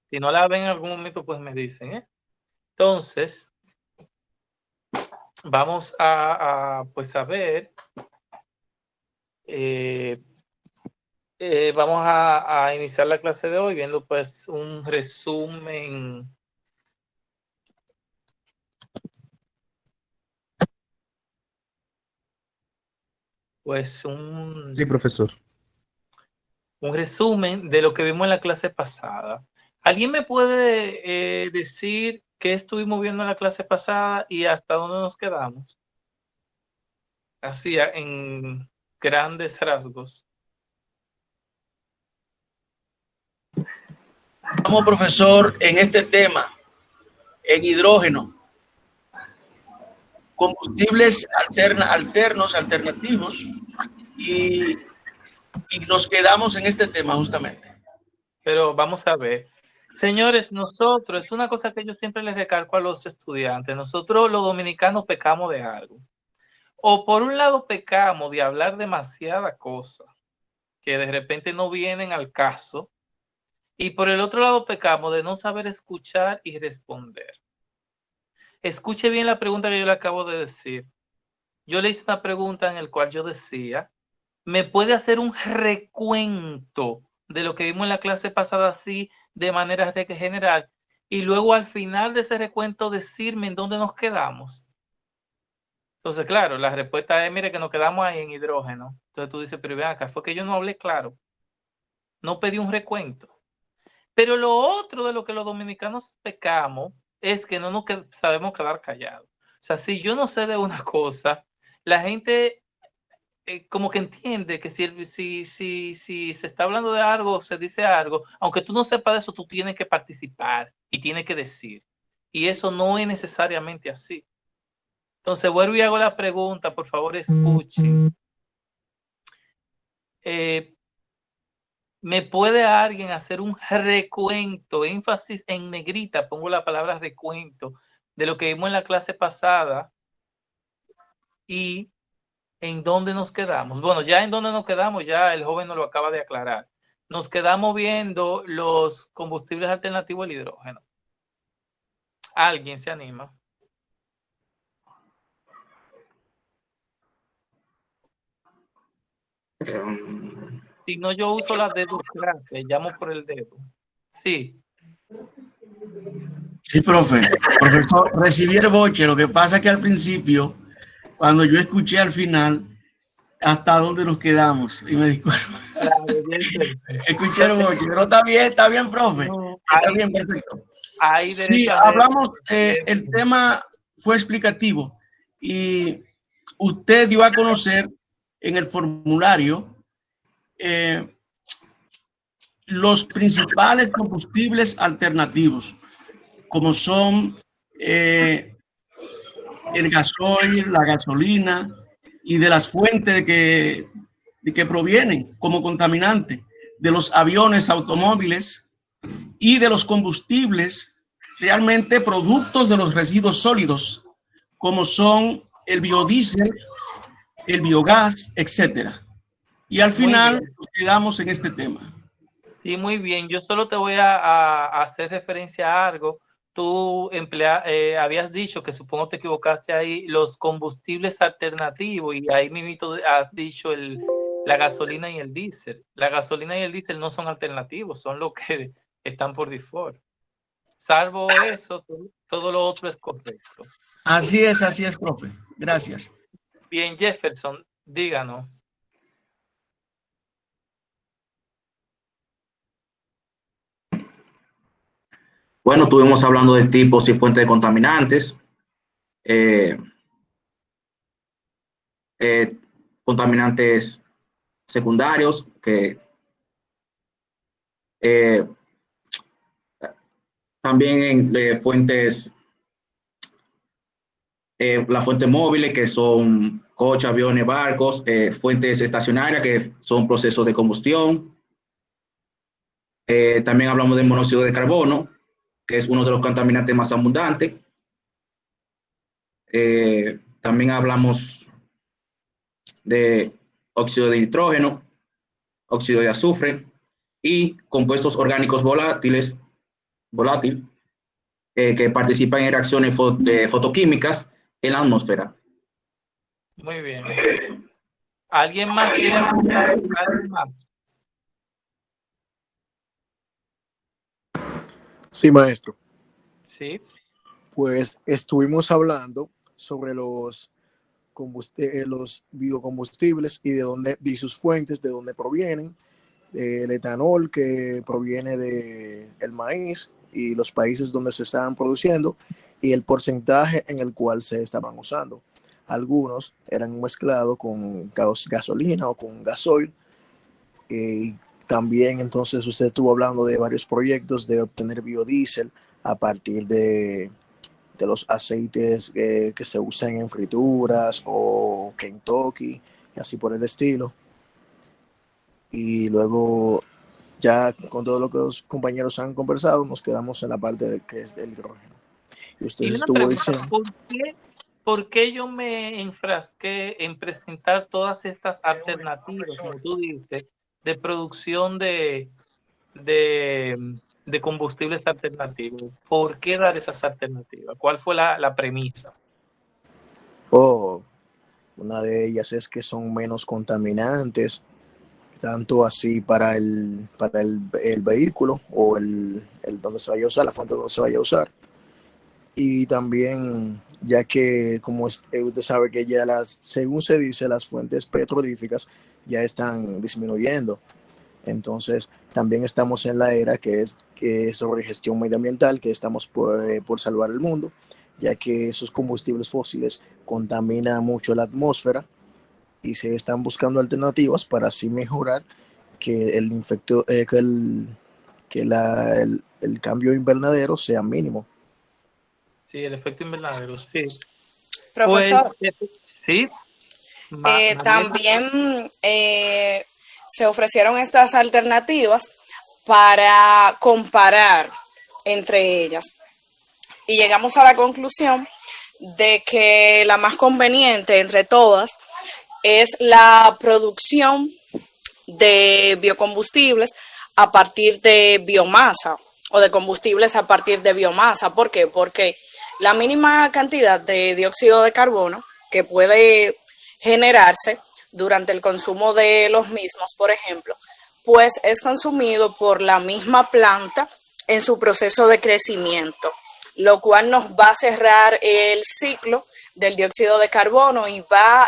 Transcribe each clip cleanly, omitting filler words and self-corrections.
Si no la ven en algún momento, pues me dicen, ¿eh? Entonces, vamos pues a ver, eh, vamos a iniciar la clase de hoy viendo pues un resumen. Pues Sí, profesor. un resumen de lo que vimos en la clase pasada. ¿Alguien me puede decir qué estuvimos viendo en la clase pasada y hasta dónde nos quedamos? Así, en grandes rasgos. Estamos, profesor, en este tema, en hidrógeno, combustibles alternativos, y nos quedamos en este tema justamente. Pero vamos a ver. Señores, nosotros, es una cosa que yo siempre les recalco a los estudiantes, nosotros los dominicanos pecamos de algo. O por un lado pecamos de hablar demasiada cosa que de repente no vienen al caso, y por el otro lado pecamos de no saber escuchar y responder. Escuche bien la pregunta que yo le acabo de decir. Yo le hice una pregunta en la cual yo decía, ¿me puede hacer un recuento de lo que vimos en la clase pasada así de manera general? Y luego al final de ese recuento decirme en dónde nos quedamos. Entonces, claro, la respuesta es, mire, que nos quedamos ahí en hidrógeno. Entonces tú dices, pero ven acá, fue que yo no hablé claro. No pedí un recuento. Pero lo otro de lo que los dominicanos pecamos es que no nos sabemos quedar callados. O sea, si yo no sé de una cosa, la gente como que entiende que si se está hablando de algo, se dice algo, aunque tú no sepas de eso, tú tienes que participar y tienes que decir. Y eso no es necesariamente así. Entonces, vuelvo y hago la pregunta, por favor, escuchen. ¿Me puede alguien hacer un recuento, énfasis en negrita, pongo la palabra recuento, de lo que vimos en la clase pasada y en dónde nos quedamos? Bueno, ya en dónde nos quedamos, ya el joven nos lo acaba de aclarar. Nos quedamos viendo los combustibles alternativos al hidrógeno. ¿Alguien se anima? Si no, yo uso la dedocracia, llamo por el dedo. Sí. Sí, profe. Profesor, recibí el boche. Lo que pasa es que al principio, cuando yo escuché al final, hasta dónde nos quedamos, y me disculpo. Escuché el boche, pero está bien, profe. No, Está bien, perfecto. hay Sí, derecho al dedo. hablamos, el tema fue explicativo y usted dio a conocer en el formulario eh, los principales combustibles alternativos, como son el gasoil, la gasolina y de las fuentes de que provienen como contaminante, de los aviones, automóviles y de los combustibles realmente productos de los residuos sólidos, como son el biodiesel, el biogás, etcétera. Y al Muy final bien. nos quedamos en este tema. Sí, muy bien. Yo solo te voy a hacer referencia a algo. Tú habías dicho que supongo te equivocaste ahí, los combustibles alternativos, y ahí mismo has dicho la gasolina y el diésel. La gasolina y el diésel no son alternativos, son lo que están por default. Salvo eso, todo lo otro es correcto. Así es, profe. Gracias. Bien, Jefferson, díganos. Bueno, estuvimos hablando de tipos y fuentes de contaminantes, eh, eh, contaminantes secundarios, que eh, también fuentes, las fuentes móviles, que son coches, aviones, barcos, fuentes estacionarias, que son procesos de combustión. También hablamos de monóxido de carbono, que es uno de los contaminantes más abundantes. También hablamos de óxido de nitrógeno, óxido de azufre y compuestos orgánicos volátiles, volátil que participa en reacciones fotoquímicas en la atmósfera. Muy bien. ¿Alguien más quiere apuntar? ¿Alguien más? Sí, maestro. Sí. Pues estuvimos hablando sobre los biocombustibles y de sus fuentes, de dónde provienen, el etanol que proviene del maíz y los países donde se estaban produciendo y el porcentaje en el cual se estaban usando. Algunos eran mezclados con gasolina o con gasoil. Y también entonces usted estuvo hablando de varios proyectos de obtener biodiesel a partir de los aceites que se usan en frituras o Kentucky y así por el estilo. Y luego, ya con todo lo que los compañeros han conversado, nos quedamos en la parte de que es del hidrógeno. Y usted Y una estuvo pregunta, diciendo, ¿por qué yo me enfrasqué en presentar todas estas alternativas, como tú dices, de producción de combustibles alternativos? ¿Por qué dar esas alternativas? ¿Cuál fue la premisa? oh, una de ellas es que son menos contaminantes, tanto así para el vehículo o el donde se vaya a usar, la fuente donde se vaya a usar. Y también, ya que como usted sabe que ya según se dice, las fuentes petrolíferas ya están disminuyendo. Entonces, también estamos en la era que es sobre gestión medioambiental, que estamos por salvar el mundo, ya que esos combustibles fósiles contaminan mucho la atmósfera y se están buscando alternativas para así mejorar que el infecto, el cambio invernadero sea mínimo. Sí, el efecto invernadero, sí. Pues, Profesor, sí, Mariela. también se ofrecieron estas alternativas para comparar entre ellas y llegamos a la conclusión de que la más conveniente entre todas es la producción de biocombustibles a partir de biomasa o de combustibles a partir de biomasa. ¿Por qué? Porque la mínima cantidad de dióxido de carbono que puede generarse durante el consumo de los mismos, por ejemplo, pues es consumido por la misma planta en su proceso de crecimiento, lo cual nos va a cerrar el ciclo del dióxido de carbono y va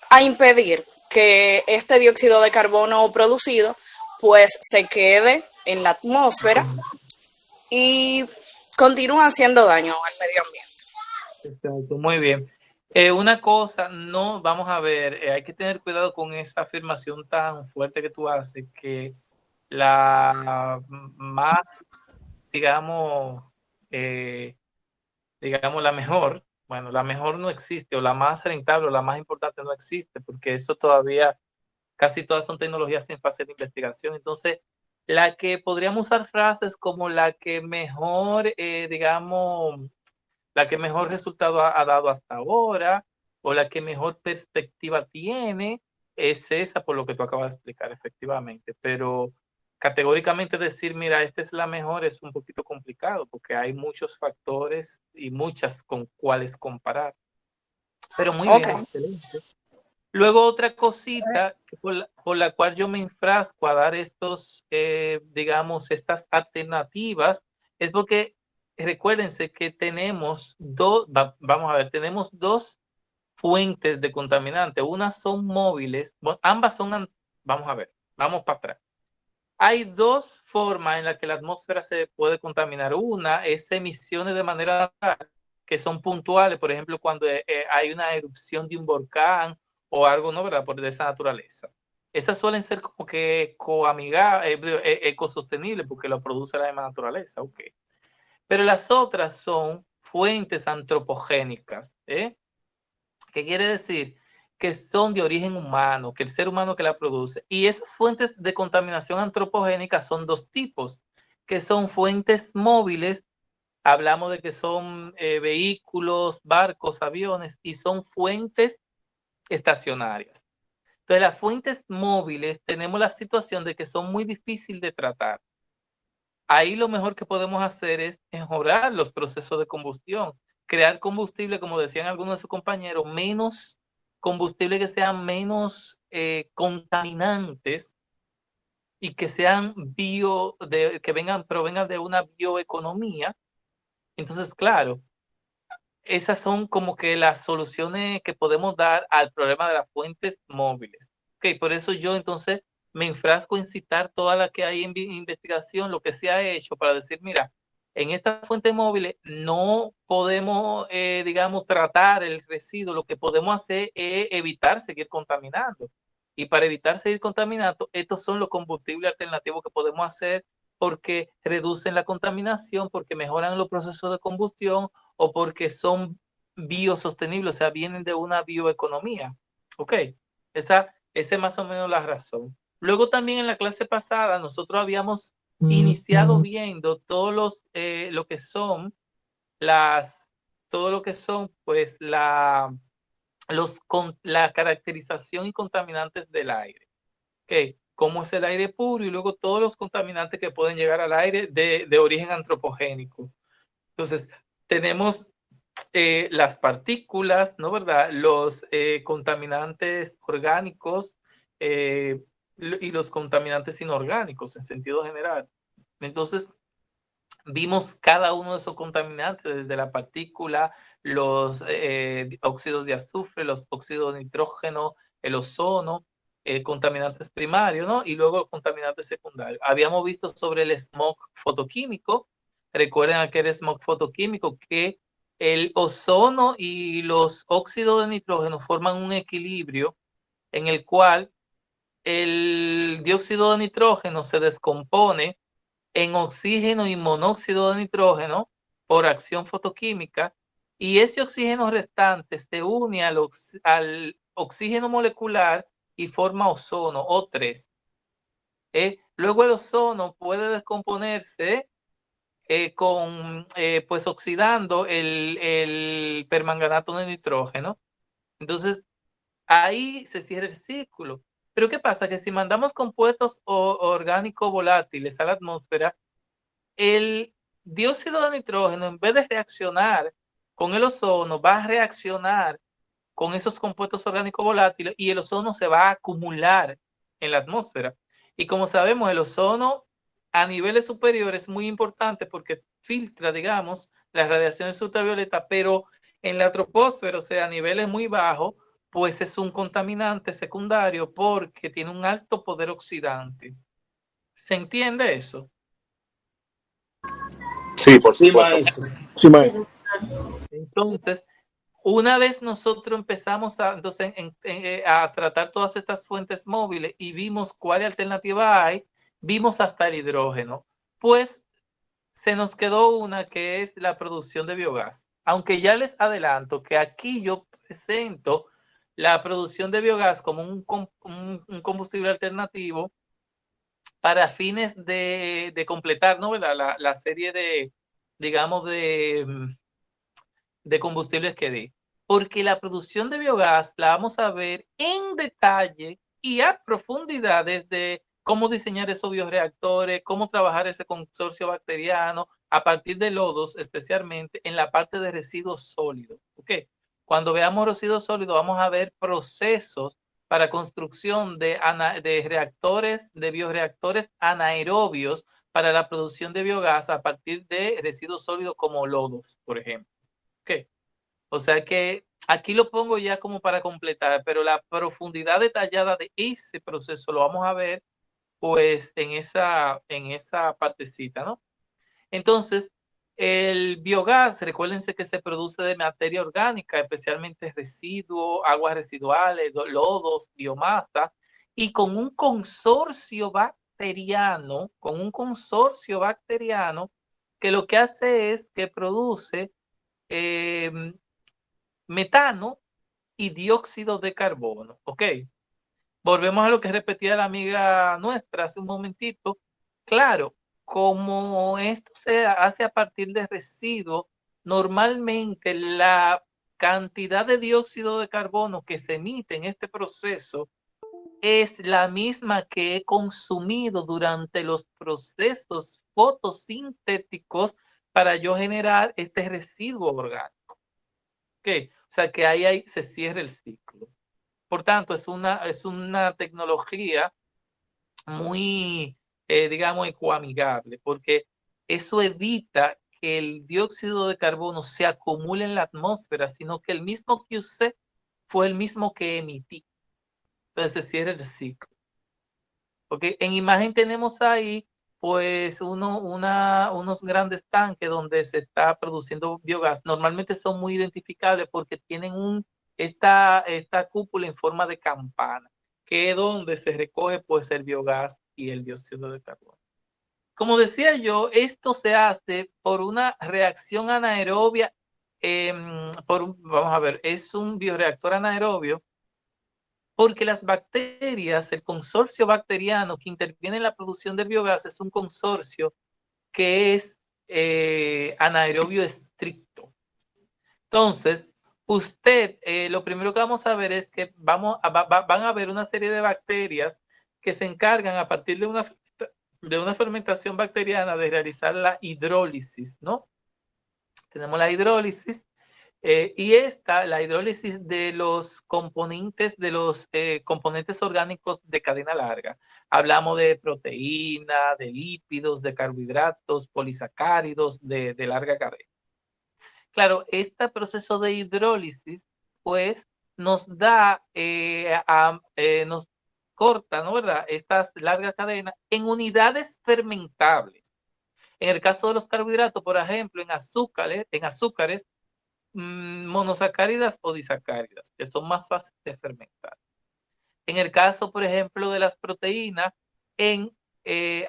a impedir que este dióxido de carbono producido pues se quede en la atmósfera y continúa haciendo daño al medio ambiente. Exacto, muy bien. Una cosa, no, vamos a ver, hay que tener cuidado con esa afirmación tan fuerte que tú haces, que la más, digamos, la mejor, bueno, la mejor no existe, o la más rentable, o la más importante no existe, porque eso todavía, casi todas son tecnologías en fase de investigación. Entonces, la que podríamos usar frases como la que mejor, la que mejor resultado ha dado hasta ahora, o la que mejor perspectiva tiene, es esa por lo que tú acabas de explicar, efectivamente. Pero categóricamente decir, mira, esta es la mejor, es un poquito complicado, porque hay muchos factores y muchas con cuáles comparar. Pero muy Ok. bien, excelente. Luego otra cosita por la cual yo me enfrasco a dar estas alternativas, es porque recuérdense que tenemos tenemos dos fuentes de contaminante. Unas son móviles, ambas son, vamos a ver, vamos para atrás. Hay dos formas en las que la atmósfera se puede contaminar. Una es emisiones de manera natural, que son puntuales, por ejemplo, cuando hay una erupción de un volcán o algo, ¿no? ¿Verdad? Por de esa naturaleza. Esas suelen ser como que ecosostenibles porque lo produce la misma naturaleza, ok. Pero las otras son fuentes antropogénicas, ¿eh? ¿Qué quiere decir? Que son de origen humano, que el ser humano que la produce. Y esas fuentes de contaminación antropogénica son dos tipos, que son fuentes móviles, hablamos de que son vehículos, barcos, aviones, y son fuentes estacionarias. Entonces, las fuentes móviles tenemos la situación de que son muy difíciles de tratar. ahí lo mejor que podemos hacer es mejorar los procesos de combustión, crear combustible, como decían algunos de sus compañeros, menos combustible que sean menos contaminantes y que sean provengan de una bioeconomía. Entonces, claro, esas son como que las soluciones que podemos dar al problema de las fuentes móviles. Okay, por eso yo entonces me enfrasco en citar toda la que hay en investigación, lo que se ha hecho para decir, mira, en estas fuentes móviles no podemos, digamos, tratar el residuo, lo que podemos hacer es evitar seguir contaminando. Y para evitar seguir contaminando, estos son los combustibles alternativos que podemos hacer porque reducen la contaminación, porque mejoran los procesos de combustión o porque son biosostenibles, o sea, vienen de una bioeconomía. Ok, esa es más o menos la razón. Luego también en la clase pasada nosotros habíamos iniciado viendo lo que son pues la caracterización y contaminantes del aire. Okay, cómo es el aire puro y luego todos los contaminantes que pueden llegar al aire de origen antropogénico. Entonces, tenemos las partículas, ¿no? ¿Verdad? Los contaminantes orgánicos y los contaminantes inorgánicos en sentido general. Entonces, vimos cada uno de esos contaminantes, desde la partícula, los óxidos de azufre, los óxidos de nitrógeno, el ozono, contaminantes primarios, ¿no? Y luego contaminantes secundarios. Habíamos visto sobre el smog fotoquímico. Recuerden aquel smog fotoquímico que el ozono y los óxidos de nitrógeno forman un equilibrio en el cual el dióxido de nitrógeno se descompone en oxígeno y monóxido de nitrógeno por acción fotoquímica y ese oxígeno restante se une al oxígeno molecular y forma ozono, O3. Luego el ozono puede descomponerse pues oxidando el permanganato de nitrógeno. Entonces, ahí se cierra el círculo. Pero ¿qué pasa? Que si mandamos compuestos orgánicos volátiles a la atmósfera, el dióxido de nitrógeno, en vez de reaccionar con el ozono, va a reaccionar con esos compuestos orgánicos volátiles y el ozono se va a acumular en la atmósfera. Y como sabemos, el ozono a niveles superiores es muy importante porque filtra, digamos, las radiaciones ultravioletas, pero en la troposfera, o sea, a niveles muy bajos, pues es un contaminante secundario porque tiene un alto poder oxidante. ¿Se entiende eso? Sí, por Sí, supuesto. maestro. Sí, maestro. Entonces, una vez nosotros empezamos a tratar todas estas fuentes móviles y vimos cuál alternativa hay, vimos hasta el hidrógeno, pues se nos quedó una que es la producción de biogás. Aunque ya les adelanto que aquí yo presento la producción de biogás como un combustible alternativo para fines de completar, ¿no? la serie de, digamos, de combustibles que di. Porque la producción de biogás la vamos a ver en detalle y a profundidad desde cómo diseñar esos bioreactores, cómo trabajar ese consorcio bacteriano a partir de lodos, especialmente en la parte de residuos sólidos. ¿Okay? Cuando veamos residuos sólidos vamos a ver procesos para construcción de reactores, de bioreactores anaerobios para la producción de biogás a partir de residuos sólidos como lodos, por ejemplo. Okay. O sea que aquí lo pongo ya como para completar, pero la profundidad detallada de ese proceso lo vamos a ver pues en esa partecita, ¿no? Entonces, el biogás, recuérdense que se produce de materia orgánica, especialmente residuos, aguas residuales, lodos, biomasa, y con un consorcio bacteriano que lo que hace es que produce metano y dióxido de carbono. ¿Ok? Volvemos a lo que repetía la amiga nuestra hace un momentito. Claro, como esto se hace a partir de residuos, normalmente la cantidad de dióxido de carbono que se emite en este proceso es la misma que he consumido durante los procesos fotosintéticos para yo generar este residuo orgánico. ¿Okay? O sea que ahí se cierra el ciclo. Por tanto, es una tecnología muy, digamos, ecoamigable, porque eso evita que el dióxido de carbono se acumule en la atmósfera, sino que el mismo que usé fue el mismo que emití. Entonces se cierra el ciclo. Porque en imagen tenemos ahí pues unos grandes tanques donde se está produciendo biogás. Normalmente son muy identificables porque tienen esta cúpula en forma de campana, que es donde se recoge pues el biogás y el dióxido de carbono. Como decía yo, esto se hace por una reacción anaerobia, vamos a ver, es un bioreactor anaerobio, porque las bacterias, el consorcio bacteriano que interviene en la producción del biogás es un consorcio que es anaerobio estricto. Entonces, usted, lo primero que vamos a ver es que van a haber una serie de bacterias que se encargan a partir de una fermentación bacteriana de realizar la hidrólisis, ¿no? Tenemos la hidrólisis. La hidrólisis de los componentes orgánicos de cadena larga. Hablamos de proteína, de lípidos, de carbohidratos, polisacáridos de larga cadena. Claro, este proceso de hidrólisis, pues, nos corta, ¿no? ¿Verdad? Estas largas cadenas en unidades fermentables. En el caso de los carbohidratos, por ejemplo, en azúcares, monosacáridas o disacáridas, que son más fáciles de fermentar. En el caso, por ejemplo, de las proteínas, en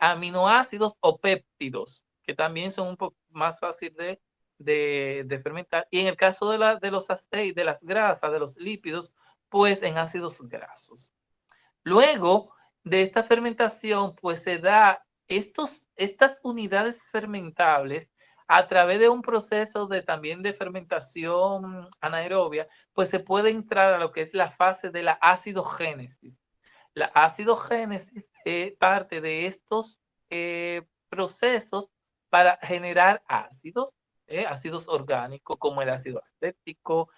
aminoácidos o péptidos, que también son un poco más fáciles de fermentar. Y en el caso de los aceites, de las grasas, de los lípidos, pues en ácidos grasos. Luego de esta fermentación, pues se da estas unidades fermentables a través de un proceso también de fermentación anaerobia, pues se puede entrar a lo que es la fase de la acidogénesis. La acidogénesis parte de estos procesos para generar ácidos orgánicos como el ácido acético.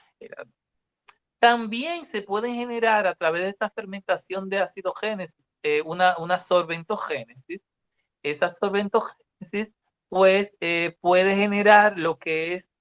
También se pueden generar a través de esta fermentación de acidogénesis una sorbentogénesis. Esa sorbentogénesis pues puede generar lo que es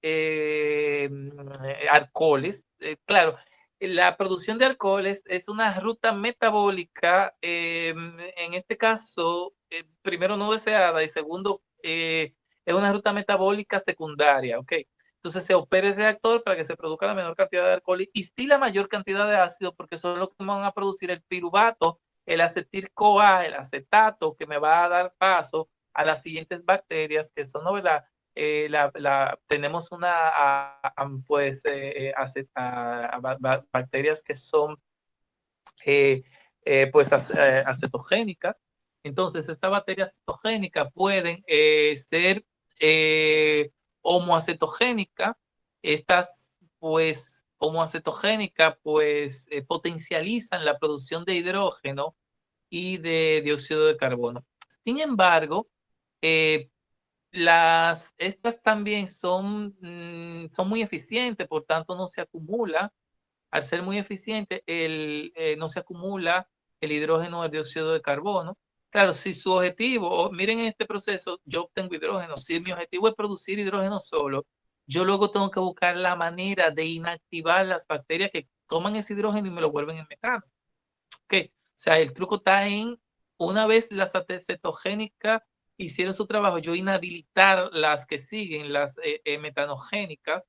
alcoholes. Claro, la producción de alcoholes es una ruta metabólica, en este caso, primero no deseada y segundo, es una ruta metabólica secundaria, ¿ok? Entonces se opera el reactor para que se produzca la menor cantidad de alcohol y sí la mayor cantidad de ácido, porque son los que van a producir el piruvato, el acetil-CoA, el acetato, que me va a dar paso a las siguientes bacterias, que son, ¿no? Tenemos bacterias que son acetogénicas. Entonces, estas bacterias acetogénicas pueden ser homoacetogénicas. Estas, pues, homoacetogénicas, pues, potencializan la producción de hidrógeno y de dióxido de carbono. Sin embargo, estas también son muy eficientes, por tanto no se acumula. Al ser muy eficiente, no se acumula el hidrógeno o el dióxido de carbono. Claro, si su objetivo, miren en este proceso, yo obtengo hidrógeno. Si mi objetivo es producir hidrógeno solo, yo luego tengo que buscar la manera de inactivar las bacterias que toman ese hidrógeno y me lo vuelven en metano. ¿Okay? O sea, el truco está en, una vez las cetogénicas hicieron su trabajo, yo inhabilitar las que siguen, las metanogénicas,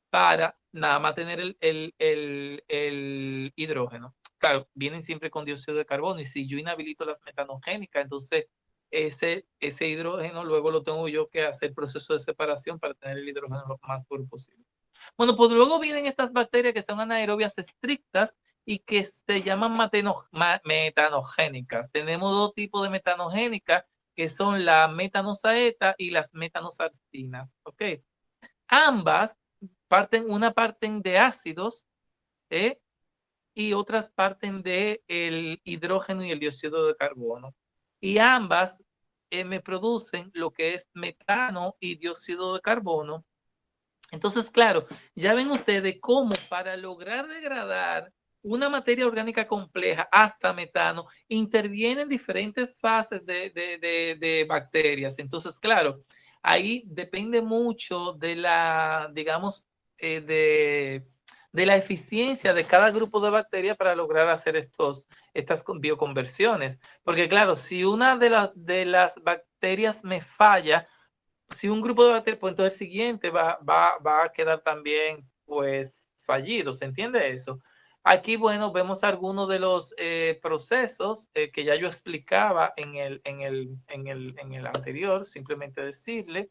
para nada más tener el hidrógeno. Claro, vienen siempre con dióxido de carbono y si yo inhabilito las metanogénicas, entonces ese hidrógeno luego lo tengo yo que hacer proceso de separación para tener el hidrógeno lo más puro posible. Bueno, pues luego vienen estas bacterias que son anaerobias estrictas y que se llaman metanogénicas. Tenemos dos tipos de metanogénicas que son la metanosaeta y las metanosarcinas. ¿Ok? Ambas parten de ácidos y otras parten del hidrógeno y el dióxido de carbono. Y ambas me producen lo que es metano y dióxido de carbono. Entonces, claro, ya ven ustedes cómo para lograr degradar una materia orgánica compleja hasta metano intervienen diferentes fases de bacterias. Entonces, claro, ahí depende mucho de la, digamos, de la eficiencia de cada grupo de bacterias para lograr hacer estas bioconversiones. Porque, claro, si una de las bacterias me falla, si un grupo de bacterias, pues entonces el siguiente va a quedar también pues fallido, ¿se entiende eso? Aquí, bueno, vemos algunos de los procesos que ya yo explicaba en el anterior, simplemente decirle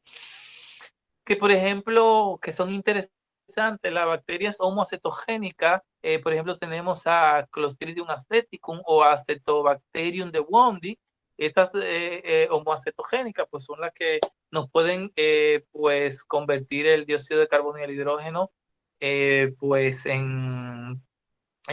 que, por ejemplo, que son interesantes las bacterias homoacetogénicas, por ejemplo, tenemos a Clostridium aceticum o Acetobacterium de Wondi. Estas homoacetogénicas pues son las que nos pueden pues convertir el dióxido de carbono y el hidrógeno pues en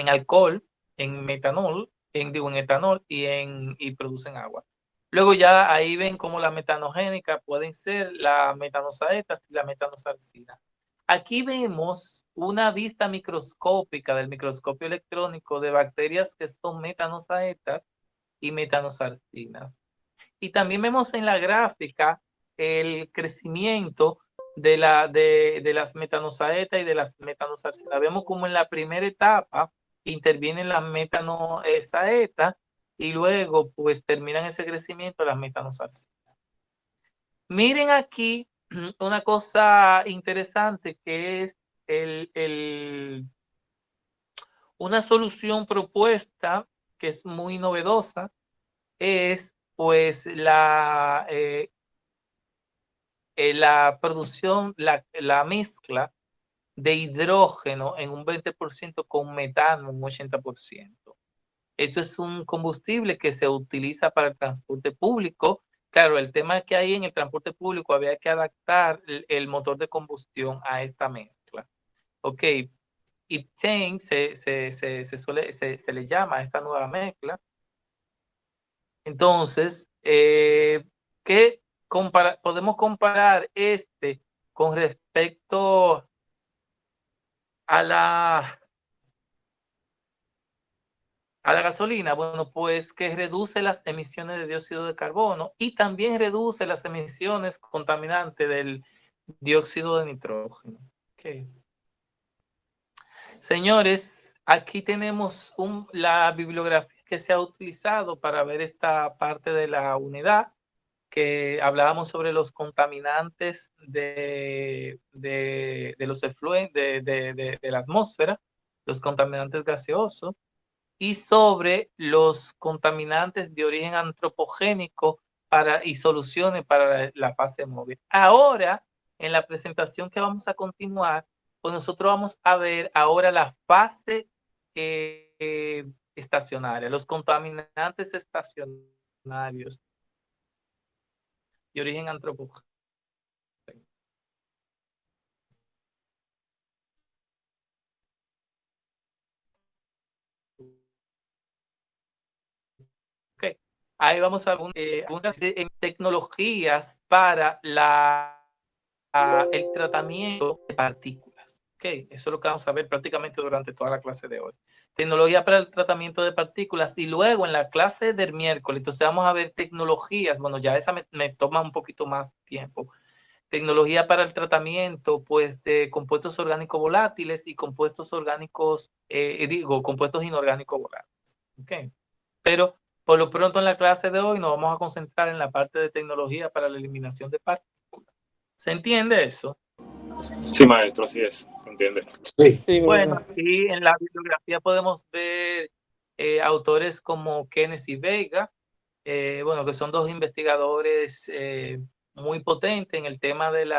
alcohol, en metanol, en etanol y producen agua. Luego ya ahí ven cómo las metanogénicas pueden ser las metanosaetas y la metanosalcina. Aquí vemos una vista microscópica del microscopio electrónico de bacterias que son metanosaetas y metanosalcinas. Y también vemos en la gráfica el crecimiento de las metanosaetas y de las metanosalcinas. Vemos como en la primera etapa intervienen las metanosaetas y luego pues terminan ese crecimiento las metanosalcinas. Miren aquí una cosa interesante que es una solución propuesta que es muy novedosa, es pues la producción, la mezcla de hidrógeno en un 20% con metano un 80%. Esto es un combustible que se utiliza para el transporte público. Claro, el tema es que ahí en el transporte público había que adaptar el motor de combustión a esta mezcla. Ok, Iptane se le llama a esta nueva mezcla. Entonces, ¿qué podemos comparar con respecto a la gasolina? Bueno, pues que reduce las emisiones de dióxido de carbono y también reduce las emisiones contaminantes del dióxido de nitrógeno. Okay. Señores, aquí tenemos la bibliografía que se ha utilizado para ver esta parte de la unidad, que hablábamos sobre los contaminantes de los efluentes de la atmósfera, los contaminantes gaseosos, y sobre los contaminantes de origen antropogénico y soluciones para la fase móvil. Ahora, en la presentación que vamos a continuar, pues nosotros vamos a ver ahora la fase estacionaria, los contaminantes estacionarios de origen antropogénico. Okay. Ahí vamos a algunas tecnologías para el tratamiento de partículas. Okay. Eso es lo que vamos a ver prácticamente durante toda la clase de hoy. Tecnología para el tratamiento de partículas, y luego en la clase del miércoles, entonces vamos a ver tecnologías, bueno, ya esa me toma un poquito más tiempo. Tecnología para el tratamiento pues de compuestos orgánicos volátiles y compuestos orgánicos, compuestos inorgánicos volátiles. Okay. Pero por lo pronto en la clase de hoy nos vamos a concentrar en la parte de tecnología para la eliminación de partículas. ¿Se entiende eso? Sí, maestro, así es, ¿se entiende? Sí. Bueno, aquí en la bibliografía podemos ver autores como Kenneth y Vega, bueno, que son dos investigadores muy potentes en el tema el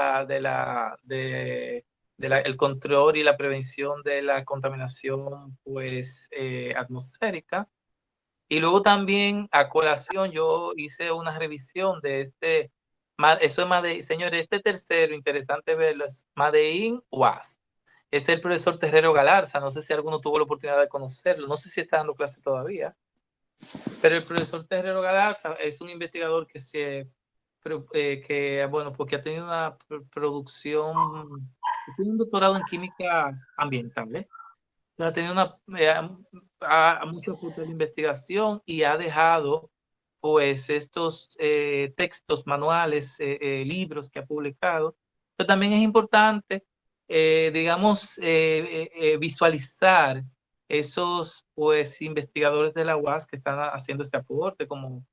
control y la prevención de la contaminación pues atmosférica. Y luego también a colación yo hice una revisión de eso es señores, este tercero, interesante verlo, es Made in UAS. es el profesor Terrero Galarza. No sé si alguno tuvo la oportunidad de conocerlo, no sé si está dando clase todavía, pero el profesor Terrero Galarza es un investigador porque ha tenido una producción, tiene un doctorado en química ambiental, ha tenido mucho aporte de investigación y ha dejado pues estos textos, manuales, libros que ha publicado. Pero también es importante, digamos, visualizar esos pues investigadores de la UAS que están haciendo este aporte, como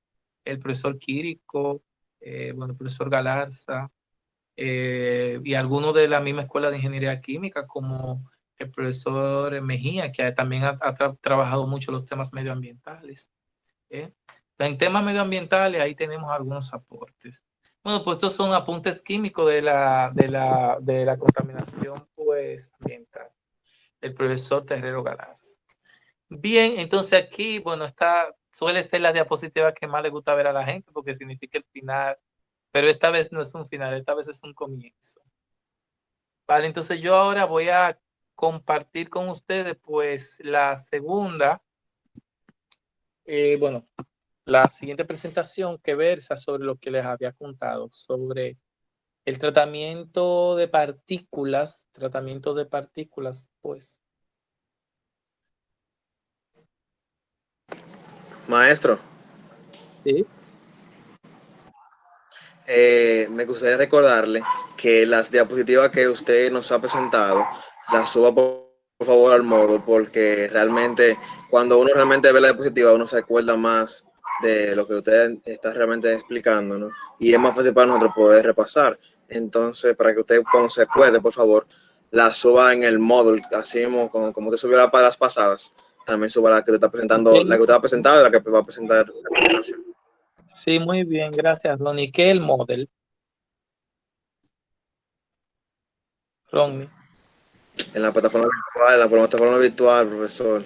el profesor Quirico, el profesor Galarza, y algunos de la misma escuela de ingeniería química, como el profesor Mejía, que también ha trabajado mucho los temas medioambientales. En temas medioambientales, ahí tenemos algunos aportes. Bueno, pues estos son apuntes químicos de la contaminación pues, ambiental, el profesor Terrero Galarza. Bien, entonces aquí, bueno, suele ser la diapositiva que más le gusta ver a la gente, porque significa el final, pero esta vez no es un final, esta vez es un comienzo. Vale, entonces yo ahora voy a compartir con ustedes pues la segunda, la siguiente presentación que versa sobre lo que les había contado, sobre el tratamiento de partículas, pues. Maestro, Sí. me gustaría recordarle que las diapositivas que usted nos ha presentado las suba por favor al modo, porque realmente cuando uno realmente ve la diapositiva uno se acuerda más de lo que usted está realmente explicando, ¿no? Y es más fácil para nosotros poder repasar. Entonces, para que usted cuando se puede, por favor, la suba en el módulo, así mismo como usted subió las para las pasadas, también suba la que usted está presentando, la que usted va a presentar y la que va a presentar a continuación. Sí, muy bien, gracias, Ronnie. ¿Qué es el model? Ronnie. En la plataforma virtual, profesor.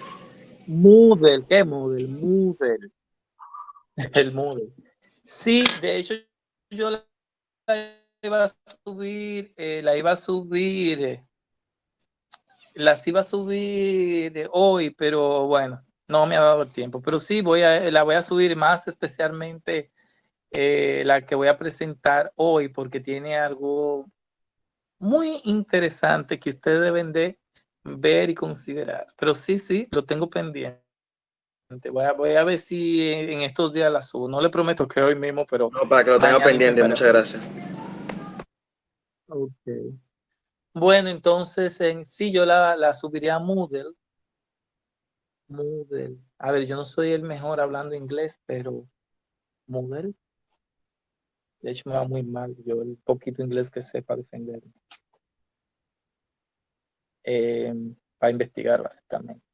Moodle, ¿qué Moodle? Moodle. El Moodle. Sí, de hecho, yo la iba a subir, las iba a subir hoy, pero bueno, no me ha dado el tiempo. Pero sí, la voy a subir más especialmente la que voy a presentar hoy, porque tiene algo muy interesante que ustedes deben de ver y considerar. Pero sí, lo tengo pendiente. Voy a ver si en estos días la subo. No le prometo que hoy mismo, pero No, para que lo tenga pendiente, muchas gracias. Okay. Bueno, entonces sí, yo la subiría a Moodle. Moodle. A ver, yo no soy el mejor hablando inglés, pero Moodle. De hecho, me va muy mal. Yo el poquito inglés que sé para defenderme. Para investigar, básicamente.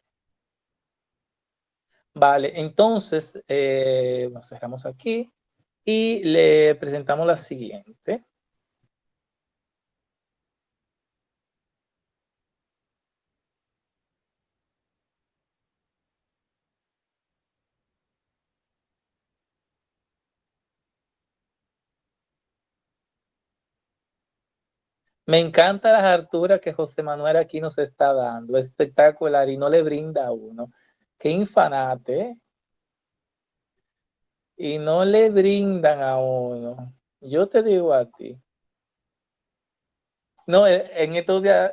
Vale, entonces, nos cerramos aquí y le presentamos la siguiente. Me encanta las alturas que José Manuel aquí nos está dando. Espectacular y no le brinda a uno. Qué infanate, ¿eh? Y no le brindan a uno. Yo te digo a ti. No, en estos días,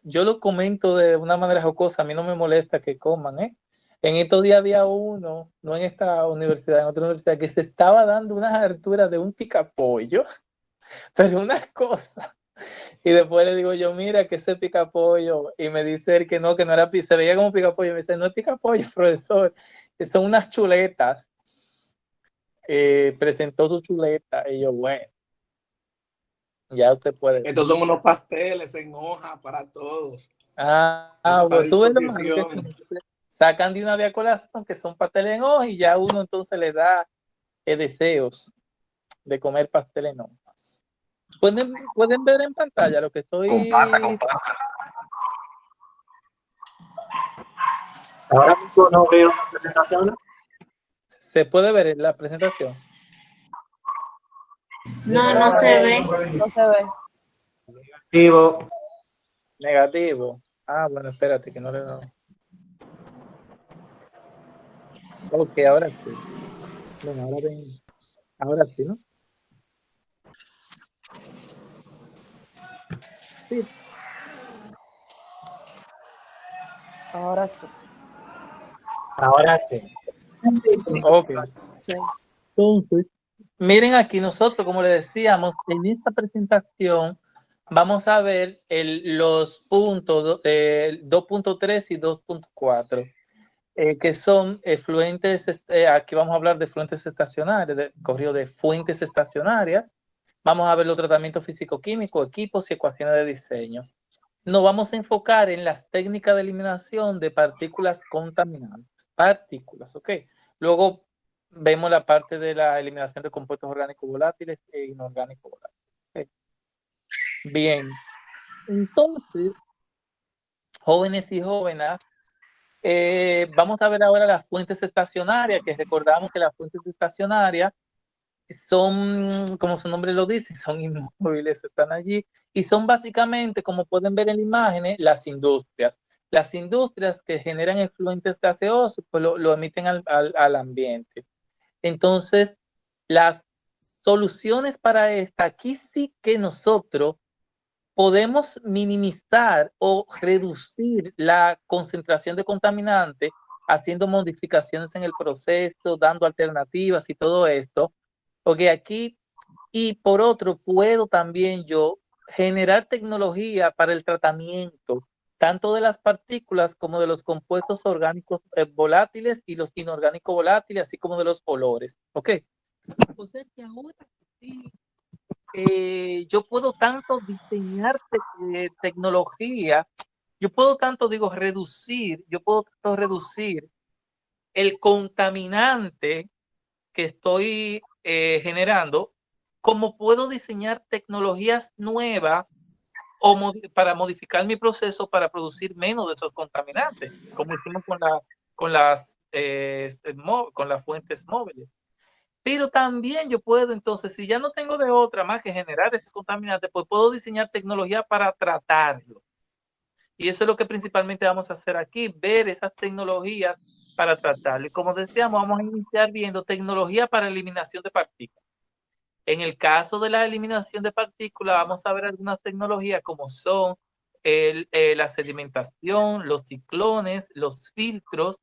yo lo comento de una manera jocosa, a mí no me molesta que coman, ¿eh? En estos días había uno, no en esta universidad, en otra universidad, que se estaba dando unas alturas de un picapollo, pero unas cosas. Y después le digo yo, mira, que ese picapollo, y me dice él que no era, se veía como picapollo, me dice, no es picapollo, profesor, que son unas chuletas. Presentó su chuleta, y yo, bueno, ya usted puede. Estos son unos pasteles en hoja para todos. Bueno, tú ves que sacan de una vía colación que son pasteles en hoja y ya uno entonces le da deseos de comer pastel en hoja. Pueden ver en pantalla lo que estoy... Comparte. Ahora mismo no veo la presentación. ¿Se puede ver en la presentación? No se ve. No se ve. Activo. Negativo. Ah, bueno, espérate, que no le he dado. Ok, ahora sí. Bueno, ahora ven. Ahora sí, ¿no? Sí. Ahora sí. Ahora sí. Sí. Ok. Sí. Entonces, miren aquí, nosotros, como le decíamos, en esta presentación vamos a ver los puntos 2.3 y 2.4, que son fluentes, aquí vamos a hablar de fuentes estacionarias, corrido de fuentes estacionarias. Vamos a ver los tratamientos físico-químicos, equipos y ecuaciones de diseño. Nos vamos a enfocar en las técnicas de eliminación de partículas contaminantes. Partículas, ¿ok? Luego vemos la parte de la eliminación de compuestos orgánicos volátiles e inorgánicos volátiles. ¿Ok? Bien, entonces, jóvenes y jóvenes, vamos a ver ahora las fuentes estacionarias, que recordamos que las fuentes estacionarias son, como su nombre lo dice, son inmóviles, están allí y son básicamente, como pueden ver en la imagen, las industrias. Las industrias que generan efluentes gaseosos, pues lo emiten al ambiente. Entonces, las soluciones para esta, aquí sí que nosotros podemos minimizar o reducir la concentración de contaminantes haciendo modificaciones en el proceso, dando alternativas y todo esto. Porque aquí, y por otro, puedo también yo generar tecnología para el tratamiento tanto de las partículas como de los compuestos orgánicos volátiles y los inorgánicos volátiles, así como de los olores. ¿Ok? O sea que ahora sí, yo puedo tanto diseñar tecnología, yo puedo tanto, digo, yo puedo tanto reducir el contaminante que estoy generando, como puedo diseñar tecnologías nuevas para modificar mi proceso para producir menos de esos contaminantes, como hicimos con las fuentes móviles. Pero también yo puedo, entonces, si ya no tengo de otra más que generar ese contaminante, pues puedo diseñar tecnología para tratarlo. Y eso es lo que principalmente vamos a hacer aquí, ver esas tecnologías para tratarlo. Y como decíamos, vamos a iniciar viendo tecnología para eliminación de partículas. En el caso de la eliminación de partículas, vamos a ver algunas tecnologías como son la sedimentación, los ciclones, los filtros,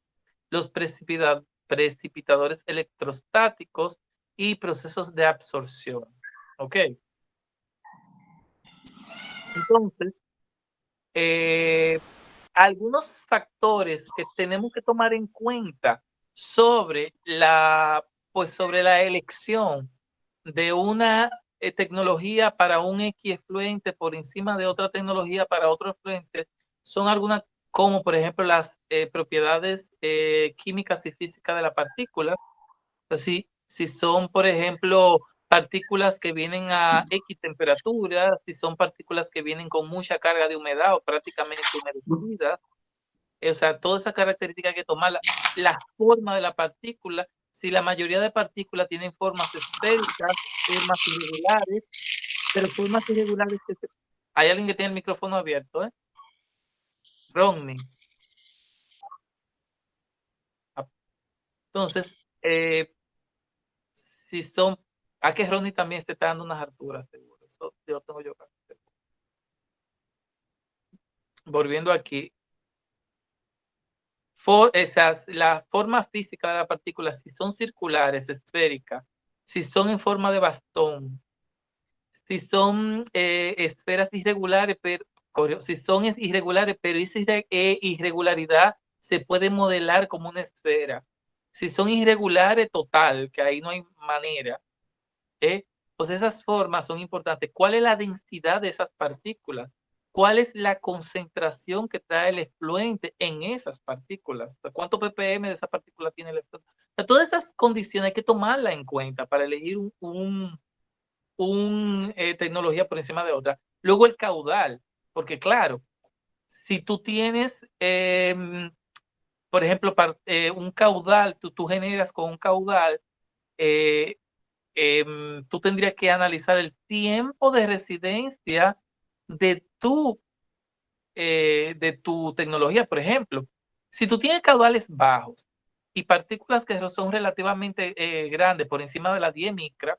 los precipitadores electrostáticos y procesos de absorción. ¿Ok? Entonces, algunos factores que tenemos que tomar en cuenta sobre la elección de una tecnología para un X efluente por encima de otra tecnología para otro efluente son algunas, como por ejemplo las propiedades químicas y físicas de la partícula. Así, si son, por ejemplo, partículas que vienen a X temperatura, si son partículas que vienen con mucha carga de humedad o prácticamente humedecidas, o sea, todas esas características hay que tomar, la forma de la partícula, si la mayoría de partículas tienen formas esféricas, formas irregulares, pero formas irregulares hay alguien que tiene el micrófono abierto, ¿eh? Ronnie. Entonces, si son, a que Ronnie también te está dando unas alturas, seguro. Eso yo tengo yo. Volviendo aquí, la forma física de la partícula, si son circulares, esféricas, si son en forma de bastón, si son esferas irregulares, pero si son irregulares, pero esa irregularidad se puede modelar como una esfera. Si son irregulares, total, que ahí no hay manera. Pues esas formas son importantes. ¿Cuál es la densidad de esas partículas? ¿Cuál es la concentración que trae el efluente en esas partículas? ¿Cuánto ppm de esa partícula tiene el efluente? O sea, todas esas condiciones hay que tomarlas en cuenta para elegir tecnología por encima de otra. Luego el caudal, porque claro, si tú tienes, por ejemplo, un caudal, tú generas con un caudal, eh, tú tendrías que analizar el tiempo de residencia de tu de tu tecnología. Por ejemplo, si tú tienes caudales bajos y partículas que son relativamente grandes, por encima de las 10 micras,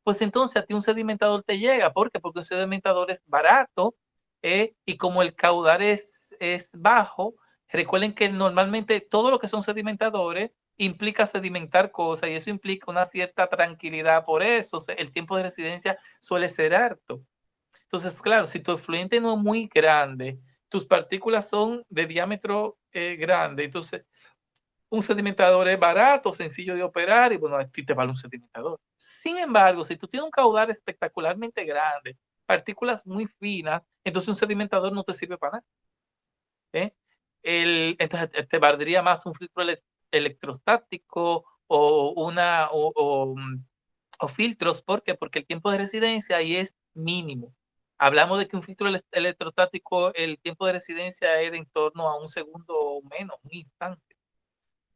pues entonces a ti un sedimentador te llega. ¿Por qué? Porque un sedimentador es barato, y como el caudal es bajo, recuerden que normalmente todo lo que son sedimentadores implica sedimentar cosas y eso implica una cierta tranquilidad. Por eso el tiempo de residencia suele ser alto. Entonces, claro, si tu efluente no es muy grande, tus partículas son de diámetro grande, entonces un sedimentador es barato, sencillo de operar y bueno, a ti te vale un sedimentador. Sin embargo, si tú tienes un caudal espectacularmente grande, partículas muy finas, entonces un sedimentador no te sirve para nada. Entonces te valdría más un filtro electrostático o filtros. ¿Por qué? Porque el tiempo de residencia ahí es mínimo. Hablamos de que un filtro electrostático, el tiempo de residencia es de en torno a un segundo o menos, un instante.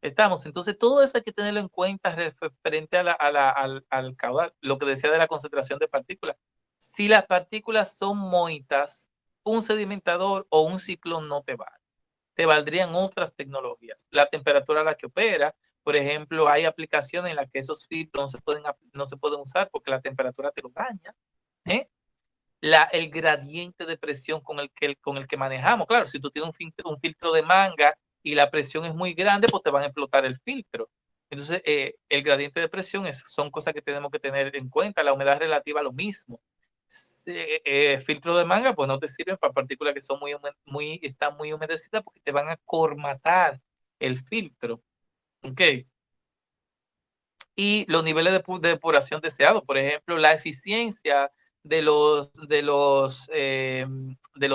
Estamos, entonces todo eso hay que tenerlo en cuenta referente al caudal, lo que decía de la concentración de partículas. Si las partículas son moitas, un sedimentador o un ciclón no te vale. Te valdrían otras tecnologías. La temperatura a la que opera, por ejemplo, hay aplicaciones en las que esos filtros no se pueden usar porque la temperatura te lo daña. El gradiente de presión con el que manejamos. Claro, si tú tienes un filtro de manga y la presión es muy grande, pues te van a explotar el filtro. Entonces, el gradiente de presión son cosas que tenemos que tener en cuenta. La humedad relativa, lo mismo. Filtro de manga, pues no te sirven para partículas que son están muy humedecidas porque te van a cormatar el filtro. ¿Ok? Y los niveles de depuración deseados, por ejemplo, la eficiencia de los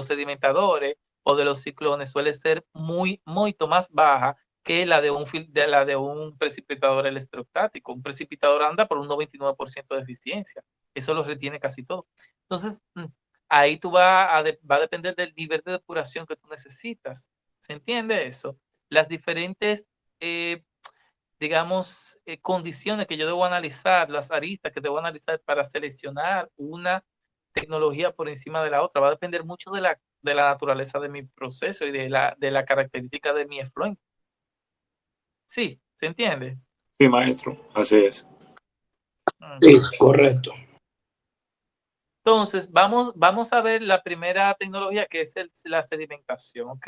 sedimentadores o de los ciclones suele ser mucho más baja que la de un precipitador electrostático. Un precipitador anda por un 99% de eficiencia. Eso lo retiene casi todo. Entonces, ahí va a depender del nivel de depuración que tú necesitas. ¿Se entiende eso? Las diferentes digamos, condiciones que yo debo analizar, las aristas que debo analizar para seleccionar una tecnología por encima de la otra. Va a depender mucho de la naturaleza de mi proceso y de la característica de mi efluente. Sí, ¿se entiende? Sí, maestro, así es. Sí, correcto. Entonces, vamos a ver la primera tecnología que es la sedimentación, ¿ok?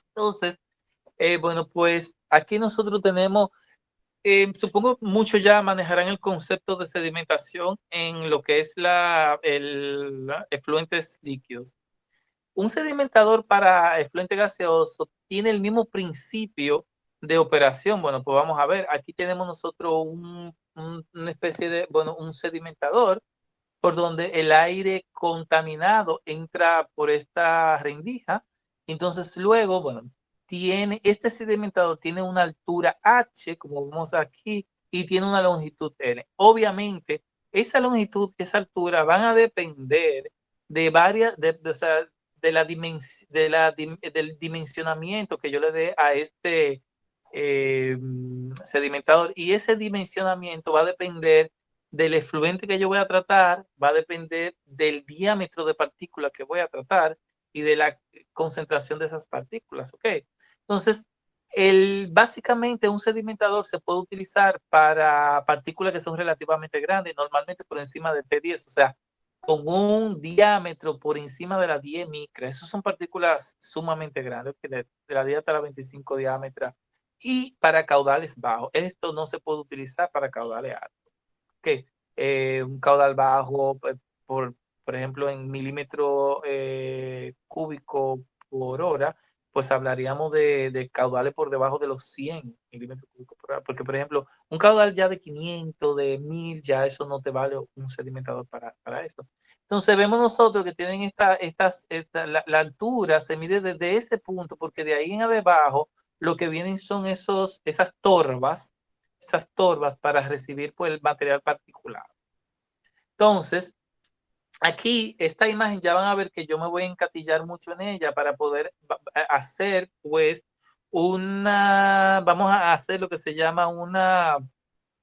Entonces, bueno, pues aquí nosotros tenemos, supongo muchos ya manejarán el concepto de sedimentación en lo que es efluentes líquidos. Un sedimentador para efluente gaseoso tiene el mismo principio de operación. Bueno, pues vamos a ver, aquí tenemos nosotros una especie de, bueno, un sedimentador por donde el aire contaminado entra por esta rendija. Entonces luego, bueno, este sedimentador tiene una altura H, como vemos aquí, y tiene una longitud L. Obviamente, esa longitud, esa altura van a depender de varias, o sea, del dimensionamiento que yo le dé a este sedimentador. Y ese dimensionamiento va a depender del efluente que yo voy a tratar, va a depender del diámetro de partículas que voy a tratar y de la concentración de esas partículas, ¿ok? Entonces, básicamente un sedimentador se puede utilizar para partículas que son relativamente grandes, normalmente por encima de T10, o sea, con un diámetro por encima de las 10 micras. Esas son partículas sumamente grandes, de la 10 hasta la 25 diámetros. Y para caudales bajos, esto no se puede utilizar para caudales altos. ¿Okay? Un caudal bajo, por ejemplo, en milímetro cúbico por hora, pues hablaríamos de caudales por debajo de los 100 milímetros cúbicos por hora. Porque, por ejemplo, un caudal ya de 500, de 1000, ya eso no te vale un sedimentador para eso. Entonces vemos nosotros que tienen la altura se mide desde ese punto, porque de ahí en abajo lo que vienen son esas torbas para recibir pues, el material particulado. Entonces, aquí esta imagen ya van a ver que yo me voy a encatillar mucho en ella para poder hacer pues vamos a hacer lo que se llama una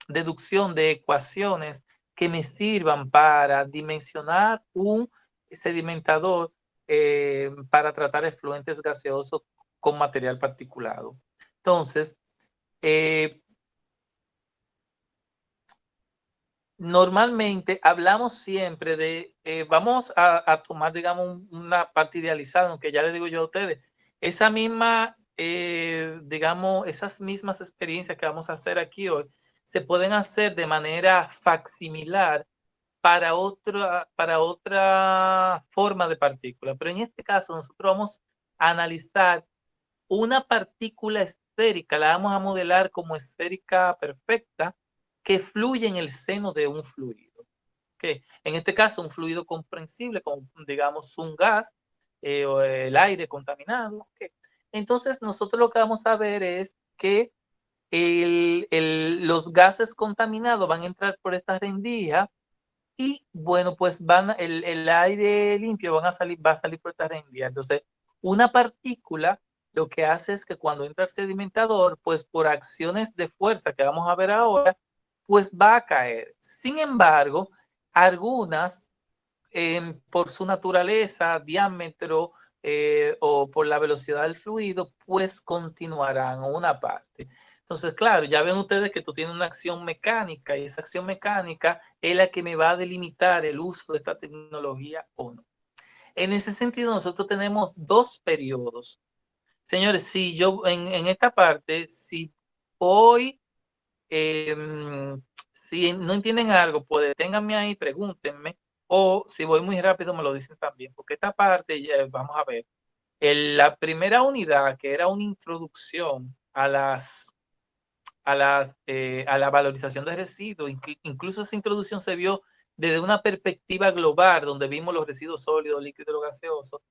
deducción de ecuaciones que me sirvan para dimensionar un sedimentador para tratar efluentes gaseosos con material particulado. Entonces, normalmente hablamos siempre de, vamos a tomar, digamos, una parte idealizada, aunque ya le digo yo a ustedes, esa misma, digamos, esas mismas experiencias que vamos a hacer aquí hoy, se pueden hacer de manera facsimilar para otra forma de partícula. Pero en este caso nosotros vamos a analizar una partícula esférica, la vamos a modelar como esférica perfecta, que fluye en el seno de un fluido. ¿Okay? En este caso, un fluido comprensible, como digamos un gas o el aire contaminado. ¿Okay? Entonces, nosotros lo que vamos a ver es que los gases contaminados van a entrar por esta rendija y, bueno, pues el aire limpio va a salir por esta rendija. Entonces, una partícula lo que hace es que cuando entra el sedimentador, pues por acciones de fuerza que vamos a ver ahora, pues va a caer. Sin embargo, algunas, por su naturaleza, diámetro o por la velocidad del fluido, pues continuarán una parte. Entonces, claro, ya ven ustedes que tú tienes una acción mecánica y esa acción mecánica es la que me va a delimitar el uso de esta tecnología o no. En ese sentido, nosotros tenemos dos periodos. Señores, si yo en esta parte, si hoy si no entienden algo, pues deténganme ahí, pregúntenme, o si voy muy rápido me lo dicen también, porque esta parte, vamos a ver, la primera unidad, que era una introducción a la valorización de residuos, incluso esa introducción se vio desde una perspectiva global, donde vimos los residuos sólidos, líquidos, gaseosos,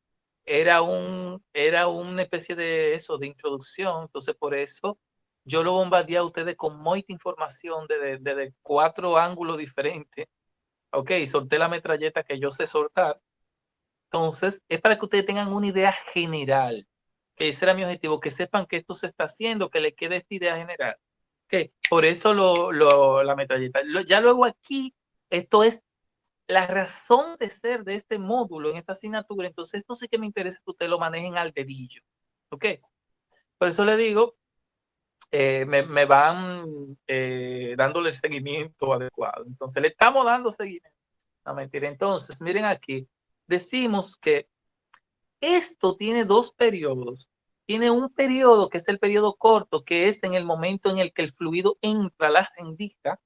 era una especie de eso, de introducción, entonces por eso yo lo bombardeé a ustedes con mucha información desde 4 ángulos diferentes. Ok, solté la metralleta que yo sé soltar. Entonces, es para que ustedes tengan una idea general. Que ese era mi objetivo, que sepan que esto se está haciendo, que le quede esta idea general. Ok, por eso la metralleta. Ya luego aquí, esto es la razón de ser de este módulo en esta asignatura. Entonces, esto sí que me interesa que ustedes lo manejen al dedillo. Ok, por eso le digo, me van dándole el seguimiento adecuado. Entonces, le estamos dando seguimiento. No, mentira. Entonces, miren aquí. Decimos que esto tiene dos periodos. Tiene un periodo que es el periodo corto, que es en el momento en el que el fluido entra a la rendija.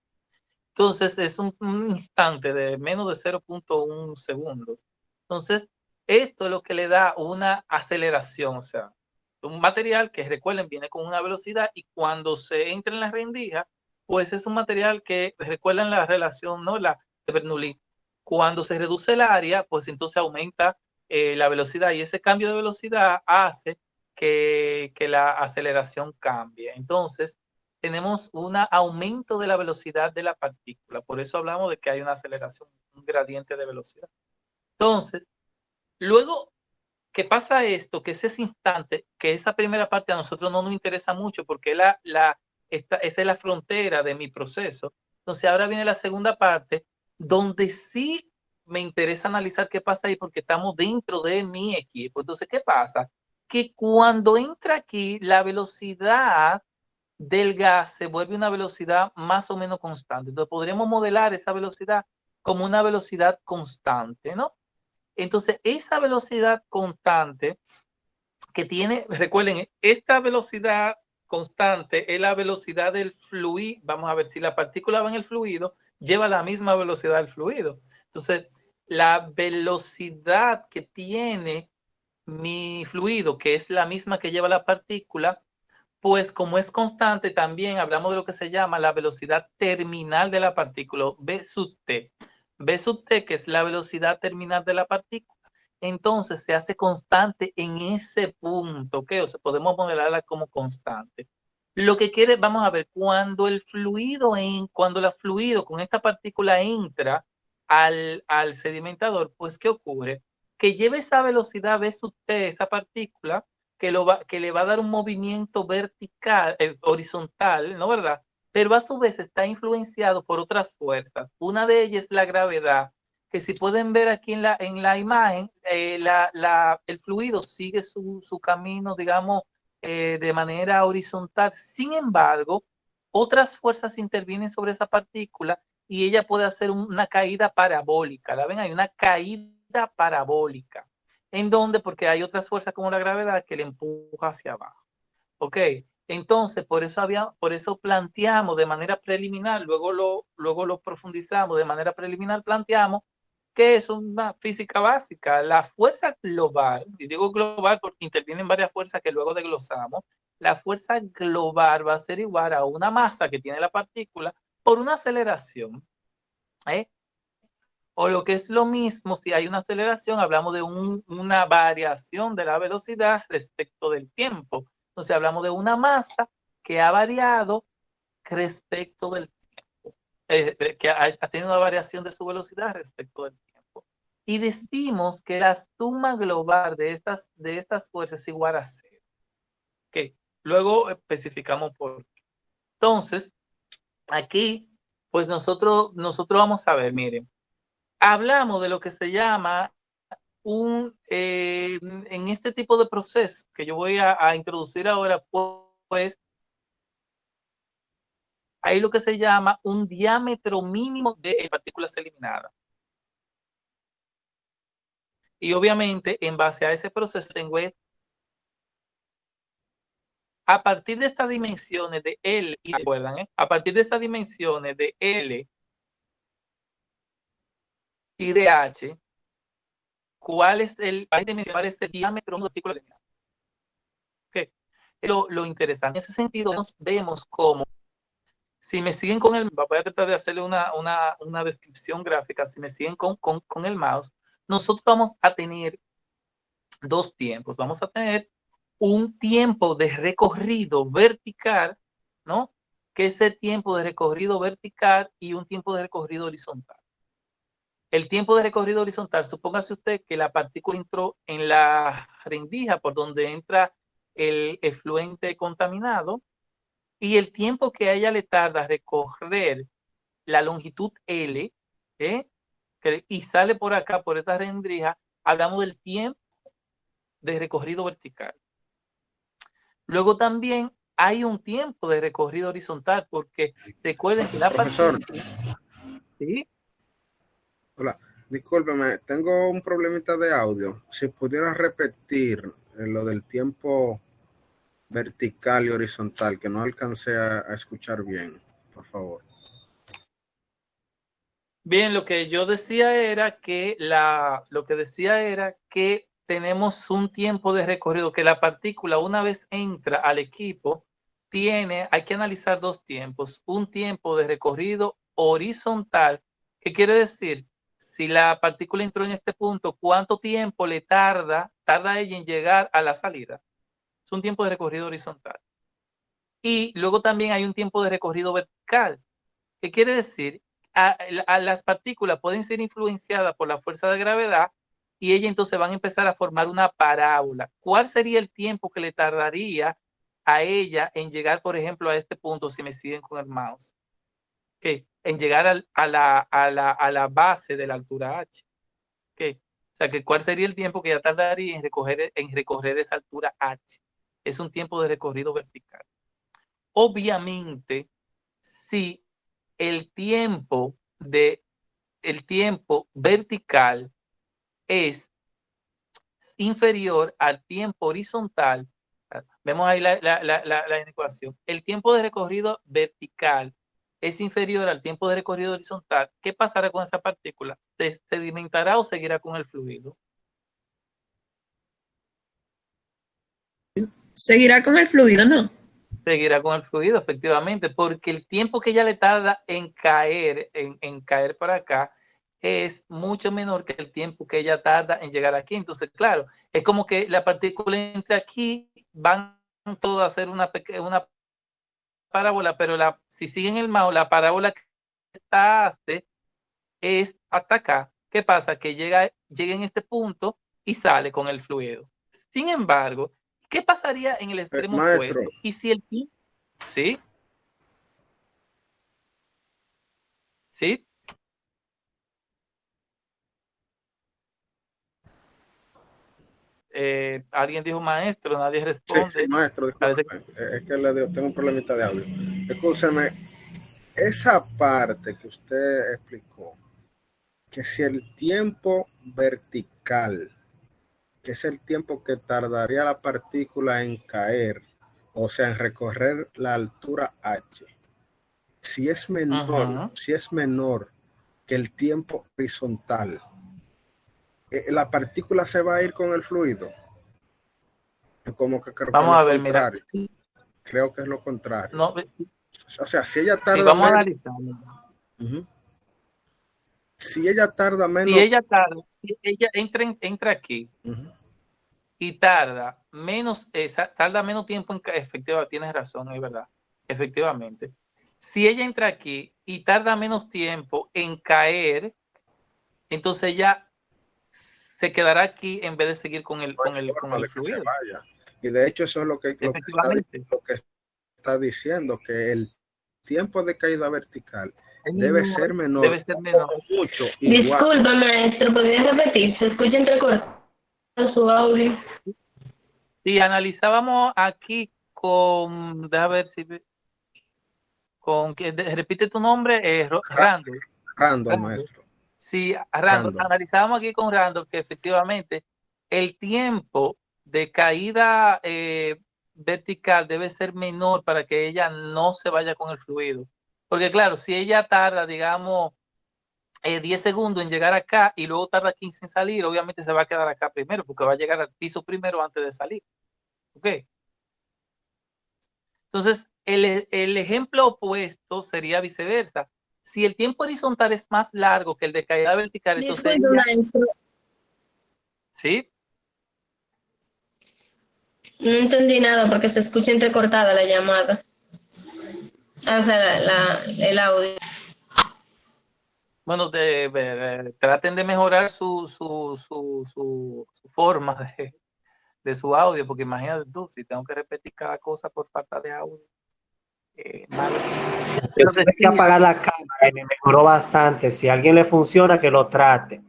Entonces, es un instante de menos de 0.1 segundos. Entonces, esto es lo que le da una aceleración, o sea, un material que, recuerden, viene con una velocidad y cuando se entra en la rendija, pues es un material que, recuerden la relación, ¿no? La de Bernoulli. Cuando se reduce el área, pues entonces aumenta la velocidad y ese cambio de velocidad hace que la aceleración cambie. Entonces, tenemos un aumento de la velocidad de la partícula. Por eso hablamos de que hay una aceleración, un gradiente de velocidad. Entonces, luego que pasa esto, que es ese instante, que esa primera parte a nosotros no nos interesa mucho porque esa es la frontera de mi proceso. Entonces, ahora viene la segunda parte, donde sí me interesa analizar qué pasa ahí porque estamos dentro de mi equipo. Entonces, ¿qué pasa? Que cuando entra aquí, la velocidad del gas se vuelve una velocidad más o menos constante. Entonces, podríamos modelar esa velocidad como una velocidad constante, ¿no? Entonces, esa velocidad constante que tiene, recuerden, esta velocidad constante es la velocidad del fluido. Vamos a ver si la partícula va en el fluido, lleva la misma velocidad del fluido. Entonces, la velocidad que tiene mi fluido, que es la misma que lleva la partícula, pues como es constante, también hablamos de lo que se llama la velocidad terminal de la partícula, V sub t. V sub t, que es la velocidad terminal de la partícula, entonces se hace constante en ese punto, ¿ok? O sea, podemos modelarla como constante. Lo que quiere, vamos a ver, cuando la fluido con esta partícula entra al sedimentador, pues ¿qué ocurre? Que lleve esa velocidad V sub t, esa partícula, que le va a dar un movimiento vertical, horizontal, ¿no verdad? Pero a su vez está influenciado por otras fuerzas. Una de ellas es la gravedad. que si pueden ver aquí en la imagen, el fluido sigue su camino, digamos, de manera horizontal. Sin embargo, otras fuerzas intervienen sobre esa partícula y ella puede hacer una caída parabólica. ¿La ven? Hay una caída parabólica. ¿En dónde? Porque hay otras fuerzas como la gravedad que le empuja hacia abajo. ¿Ok? Entonces, por eso planteamos de manera preliminar, luego lo profundizamos de manera preliminar, planteamos que es una física básica. La fuerza global, y digo global porque intervienen varias fuerzas que luego desglosamos, la fuerza global va a ser igual a una masa que tiene la partícula por una aceleración. O lo que es lo mismo, si hay una aceleración, hablamos de una variación de la velocidad respecto del tiempo. Entonces hablamos de una masa que ha variado respecto del tiempo, que ha tenido una variación de su velocidad respecto del tiempo. Y decimos que la suma global de estas fuerzas es igual a 0. Okay. Luego especificamos por qué. Entonces, aquí, pues nosotros vamos a ver, miren, hablamos de lo que se llama en este tipo de proceso que yo voy a introducir ahora, pues hay lo que se llama un diámetro mínimo de partículas eliminadas. Y obviamente, en base a ese proceso, tengo a partir de estas dimensiones de L, y recuerdan, a partir de estas dimensiones de L y de H, ¿cuál es el diámetro de una partícula eliminada? Okay. Lo interesante en ese sentido, vemos cómo, si me siguen con el, voy a tratar de hacerle una descripción gráfica, si me siguen con el mouse, nosotros vamos a tener dos tiempos. Vamos a tener un tiempo de recorrido vertical, ¿no? Que es el tiempo de recorrido vertical y un tiempo de recorrido horizontal. El tiempo de recorrido horizontal, supóngase usted que la partícula entró en la rendija por donde entra el efluente contaminado, y el tiempo que a ella le tarda a recorrer la longitud L, y sale por acá, por esta rendija, hablamos del tiempo de recorrido vertical. Luego también hay un tiempo de recorrido horizontal, porque recuerden que la Profesor. ¿Sí? Hola, discúlpeme, tengo un problemita de audio. Si pudiera repetir lo del tiempo vertical y horizontal, que no alcancé a escuchar bien, por favor. Bien, lo que decía era que tenemos un tiempo de recorrido, que la partícula una vez entra al equipo, hay que analizar dos tiempos, un tiempo de recorrido horizontal, que quiere decir, si la partícula entró en este punto, ¿cuánto tiempo le tarda ella en llegar a la salida? Es un tiempo de recorrido horizontal. Y luego también hay un tiempo de recorrido vertical, que quiere decir, a las partículas pueden ser influenciadas por la fuerza de gravedad y ellas entonces van a empezar a formar una parábola. ¿Cuál sería el tiempo que le tardaría a ella en llegar, por ejemplo, a este punto, si me siguen con el mouse? En llegar a la base de la altura H. O sea, que ¿cuál sería el tiempo que ella tardaría en recorrer esa altura H? Es un tiempo de recorrido vertical. Obviamente, si el tiempo vertical es inferior al tiempo horizontal, vemos ahí la ecuación, el tiempo de recorrido vertical es inferior al tiempo de recorrido horizontal, ¿qué pasará con esa partícula? ¿Se sedimentará o seguirá con el fluido? Seguirá con el fluido, ¿no? Seguirá con el fluido, efectivamente, porque el tiempo que ella le tarda en caer para acá es mucho menor que el tiempo que ella tarda en llegar aquí. Entonces, claro, es como que la partícula entre aquí, van todas a hacer una parábola, pero si siguen el mouse, la parábola que esta hace es hasta acá. ¿Qué pasa? Que llega en este punto y sale con el fluido. Sin embargo, ¿qué pasaría en el extremo opuesto? Y si el tiempo... ¿Sí? ¿Sí? Alguien dijo maestro, nadie Sí, responde. maestro, Parece disculpe, es que tengo un problemita de audio. Escúcheme, esa parte que usted explicó, que si el tiempo vertical, que es el tiempo que tardaría la partícula en caer, o sea, en recorrer la altura h, si es menor, si es menor que el tiempo horizontal, la partícula se va a ir con el fluido. Como que creo Vamos que a es lo ver, mira. contrario. Creo que es lo contrario. No, O sea, si ella tarda vamos a menos, analizar. si ella tarda menos, Si ella entra aquí y tarda menos tiempo en caer, efectivamente, tienes razón, es verdad, efectivamente. Si ella entra aquí y tarda menos tiempo en caer, entonces ella se quedará aquí en vez de seguir con el fluido. y de hecho eso es lo que Efectivamente. está diciendo, que el tiempo de caída vertical debe ser menor. Debe ser menor. Mucho. Disculpa, maestro, ¿podría repetir? Se escucha entrecortado su audio. Sí, analizábamos aquí con, déjame ver si, repite tu nombre, Randall, maestro. Sí, Randall. Analizábamos aquí con Randall que efectivamente el tiempo de caída vertical debe ser menor para que ella no se vaya con el fluido. Porque claro, si ella tarda, digamos, 10 segundos en llegar acá y luego tarda 15 en salir, obviamente se va a quedar acá primero porque va a llegar al piso primero antes de salir. ¿Ok? Entonces, el ejemplo opuesto sería viceversa. Si el tiempo horizontal es más largo que el de caída vertical, entonces Disculpe, maestro. ¿Sí? No entendí nada porque se escucha entrecortada la llamada. O sea, el audio. Bueno, traten de mejorar su forma de su audio, porque imagínate tú, si tengo que repetir cada cosa por falta de audio. Yo tuve que apagar la cámara y me mejoró bastante. Si a alguien le funciona, que lo trate.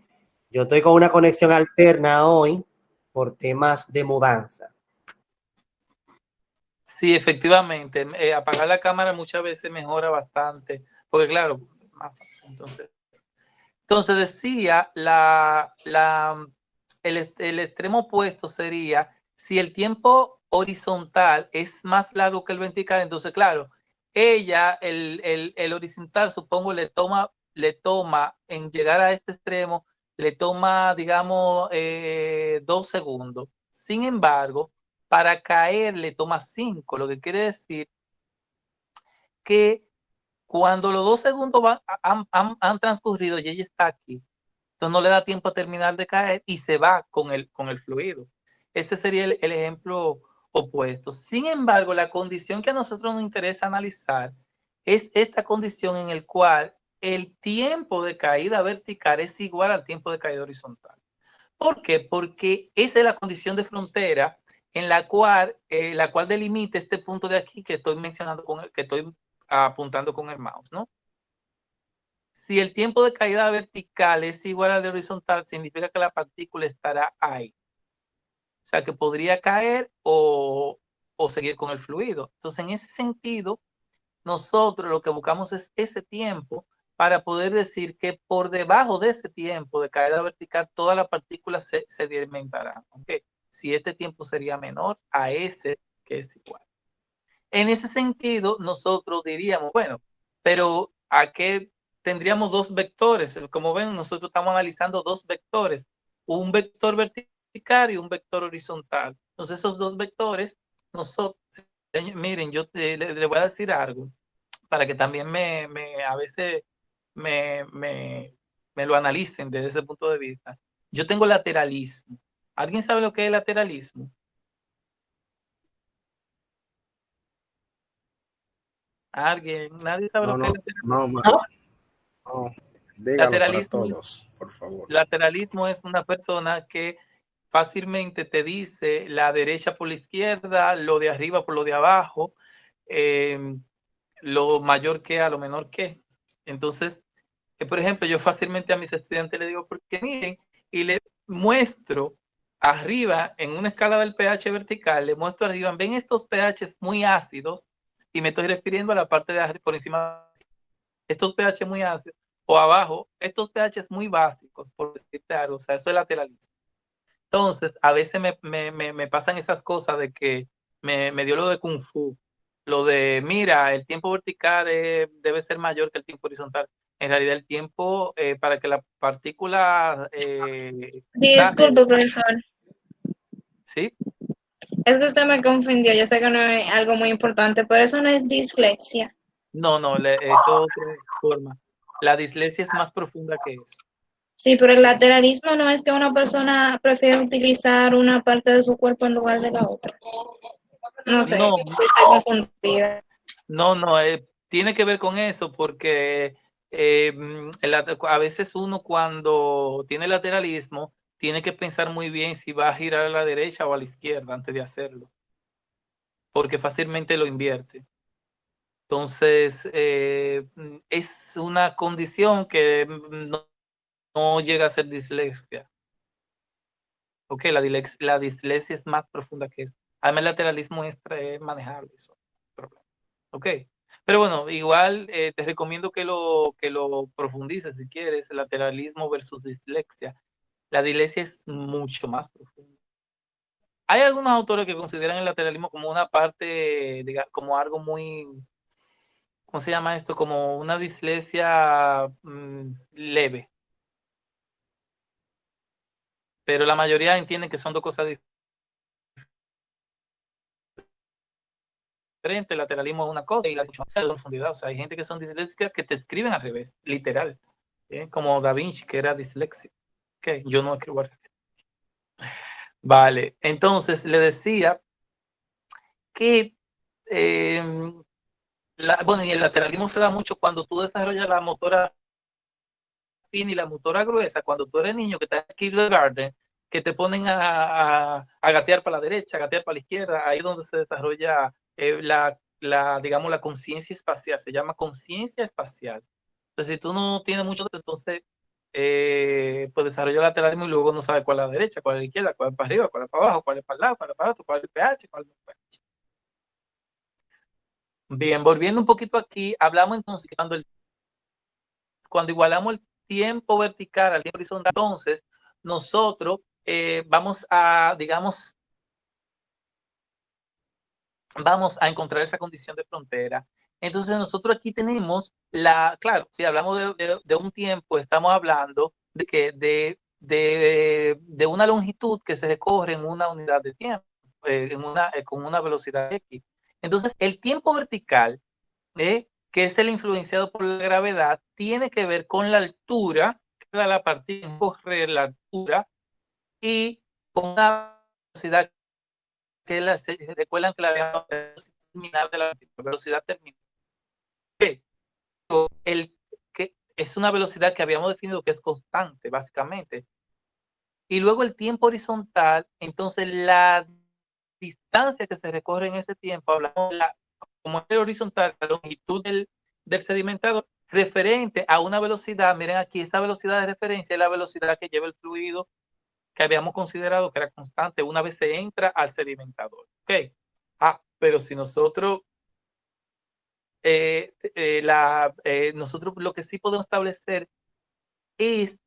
Yo estoy con una conexión alterna hoy por temas de mudanza. Sí, efectivamente. Apagar la cámara muchas veces mejora bastante, porque claro, más fácil. Entonces decía, el extremo opuesto sería, si el tiempo horizontal es más largo que el vertical, entonces claro, ella, el horizontal, supongo, le toma en llegar a este extremo, le toma, digamos, 2 segundos. Sin embargo, para caer le toma 5, lo que quiere decir que cuando los 2 segundos han transcurrido y ella está aquí, entonces no le da tiempo a terminar de caer y se va con el fluido. Ese sería el ejemplo opuesto. Sin embargo, la condición que a nosotros nos interesa analizar es esta condición en la cual el tiempo de caída vertical es igual al tiempo de caída horizontal. ¿Por qué? Porque esa es la condición de frontera en la cual delimita este punto de aquí que estoy mencionando, que estoy apuntando con el mouse, ¿no? Si el tiempo de caída vertical es igual al de horizontal, significa que la partícula estará ahí. O sea, que podría caer o seguir con el fluido. Entonces, en ese sentido, nosotros lo que buscamos es ese tiempo para poder decir que por debajo de ese tiempo de caída vertical, todas las partículas se sedimentarán. ¿Okay? Si este tiempo sería menor a ese que es igual. En ese sentido, nosotros diríamos, bueno, pero ¿a qué tendríamos 2 vectores? Como ven, nosotros estamos analizando 2 vectores, un vector vertical y un vector horizontal. Entonces, esos 2 vectores, miren, yo le voy a decir algo para que también a veces me lo analicen desde ese punto de vista. Yo tengo lateralismo. ¿Alguien sabe lo que es lateralismo? ¿Alguien? ¿Nadie sabe lo que es lateralismo? No. Dígalo para todos, por favor. Lateralismo es una persona que fácilmente te dice la derecha por la izquierda, lo de arriba por lo de abajo, lo mayor que a lo menor que. Entonces, por ejemplo, yo fácilmente a mis estudiantes les digo, porque miren, y les muestro arriba, en una escala del pH vertical, le muestro arriba, ven estos pHs muy ácidos, y me estoy refiriendo a la parte de arriba, por encima, estos pH muy ácidos, o abajo, estos pHs muy básicos, por decirte algo, o sea, eso es lateralismo. Entonces, a veces me pasan esas cosas de que me dio lo de Kung Fu, lo de, mira, el tiempo vertical debe ser mayor que el tiempo horizontal. En realidad, el tiempo para que la partícula... Disculpe, profesor. ¿Sí? Es que usted me confundió. Yo sé que no es algo muy importante, pero eso no es dislexia. No, eso es otra forma. La dislexia es más profunda que eso. Sí, pero el lateralismo no es que una persona prefiere utilizar una parte de su cuerpo en lugar de la otra. No sé, No, si estoy confundida. no, tiene que ver con eso porque a veces uno cuando tiene lateralismo tiene que pensar muy bien si va a girar a la derecha o a la izquierda antes de hacerlo, porque fácilmente lo invierte. Entonces, es una condición que no llega a ser dislexia. Ok, la dislexia es más profunda que eso. Además, el lateralismo es manejable. Eso. Ok. Pero bueno, igual te recomiendo que lo profundices si quieres, el lateralismo versus dislexia. La dislexia es mucho más profunda. Hay algunos autores que consideran el lateralismo como una parte, como algo muy, ¿cómo se llama esto? Como una dislexia leve. Pero la mayoría entienden que son dos cosas diferentes. El lateralismo es una cosa y la profundidad. O sea, hay gente que son disléxicas que te escriben al revés, literal. Como Da Vinci, que era disléxico. Okay, yo no escribo al revés. Vale, entonces le decía que bueno, y el lateralismo se da mucho cuando tú desarrollas la motora fina y la motora gruesa, cuando tú eres niño que estás en kindergarten, que te ponen a gatear para la derecha, a gatear para la izquierda, ahí es donde se desarrolla digamos, la conciencia espacial, se llama conciencia espacial. Entonces, si tú no tienes mucho, entonces, pues desarrolla lateralismo y luego no sabes cuál es la derecha, cuál es la izquierda, cuál es para arriba, cuál es para abajo, cuál es para el lado, cuál es para otro, cuál es el pH, cuál es el pH. Bien, volviendo un poquito aquí, hablamos entonces cuando igualamos el tiempo vertical al tiempo horizontal, entonces nosotros vamos a, digamos, vamos a encontrar esa condición de frontera. Entonces nosotros aquí tenemos claro, si hablamos de un tiempo, estamos hablando de que de una longitud que se recorre en una unidad de tiempo, con una velocidad X. Entonces el tiempo vertical, que es el influenciado por la gravedad, tiene que ver con la altura, que da la partícula, corre la altura, y con una velocidad que recuerdan que la velocidad terminal de la velocidad terminal. Que es una velocidad que habíamos definido que es constante, básicamente. Y luego el tiempo horizontal, entonces la distancia que se recorre en ese tiempo, hablamos como es el horizontal, la longitud del sedimentador, referente a una velocidad. Miren aquí, esta velocidad de referencia es la velocidad que lleva el fluido que habíamos considerado que era constante una vez se entra al sedimentador. ¿Ok? Pero si nosotros, nosotros lo que sí podemos establecer es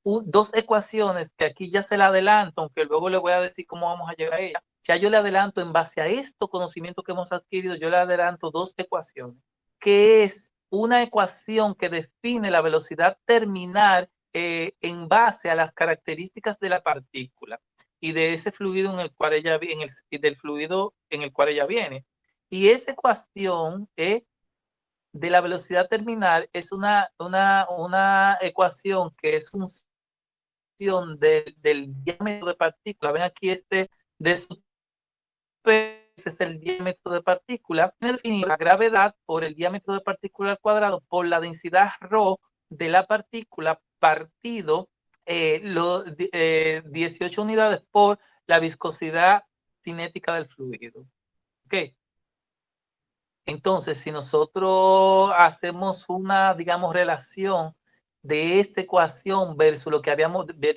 dos ecuaciones que aquí ya se la adelanto, aunque luego le voy a decir cómo vamos a llegar a ella. Ya yo le adelanto en base a estos conocimientos que hemos adquirido, yo le adelanto dos ecuaciones, que es una ecuación que define la velocidad terminal en base a las características de la partícula y de ese fluido en el cual ella viene, del fluido en el cual ella viene. Y esa ecuación de la velocidad terminal es una ecuación que es función del diámetro de partícula. Ven aquí de su es el diámetro de partícula. Definir la gravedad por el diámetro de partícula al cuadrado por la densidad ρ de la partícula partido 18 unidades por la viscosidad cinética del fluido. ¿Ok? Entonces, si nosotros hacemos una, digamos, relación de esta ecuación versus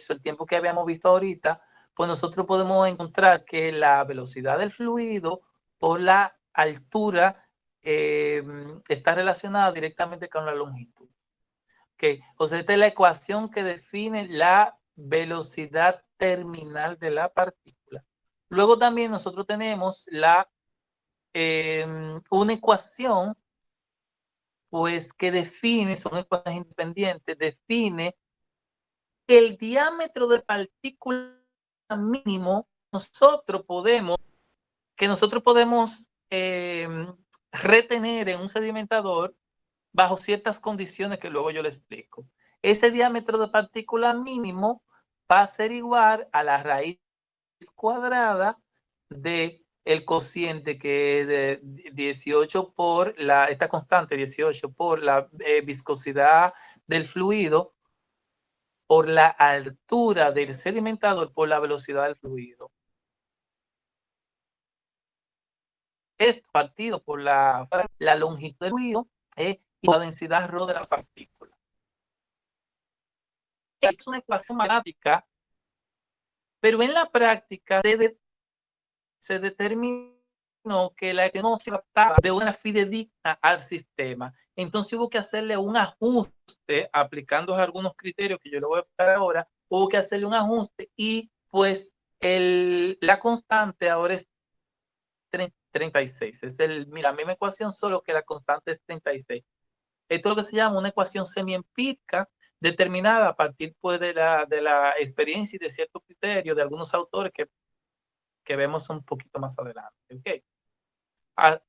el tiempo que habíamos visto ahorita, pues nosotros podemos encontrar que la velocidad del fluido por la altura está relacionada directamente con la longitud. Okay. O sea, esta es la ecuación que define la velocidad terminal de la partícula. Luego también nosotros tenemos una ecuación pues que define, son ecuaciones independientes, define el diámetro de partícula mínimo que nosotros podemos retener en un sedimentador bajo ciertas condiciones que luego yo le explico. Ese diámetro de partícula mínimo va a ser igual a la raíz cuadrada de el cociente que es de 18 por esta constante 18 por la viscosidad del fluido por la altura del sedimentador por la velocidad del fluido. Esto partido por la longitud del fluido y la densidad ρ de la partícula. Es una ecuación matemática, pero en la práctica se determinó que la ecuación no se adaptaba de una fidedigna al sistema. Entonces hubo que hacerle un ajuste, aplicando algunos criterios que yo le voy a explicar ahora, hubo que hacerle un ajuste y pues la constante ahora es 36. Es la misma ecuación, solo que la constante es 36. Esto es lo que se llama una ecuación semiempírica determinada a partir pues, de la experiencia y de ciertos criterios de algunos autores que vemos un poquito más adelante. Okay.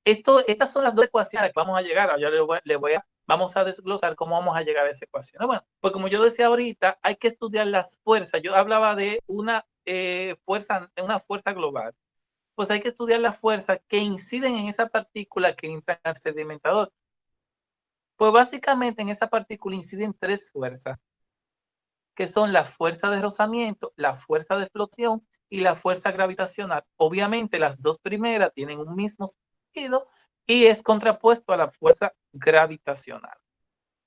Estas son las dos ecuaciones que vamos a llegar. Ahora vamos a desglosar cómo vamos a llegar a esa ecuación. Bueno, pues como yo decía ahorita, hay que estudiar las fuerzas. Yo hablaba de una fuerza global. Pues hay que estudiar las fuerzas que inciden en esa partícula que entra al sedimentador. Pues básicamente en esa partícula inciden tres fuerzas, que son la fuerza de rozamiento, la fuerza de flotación y la fuerza gravitacional. Obviamente las dos primeras tienen un mismo sentido y es contrapuesto a la fuerza gravitacional.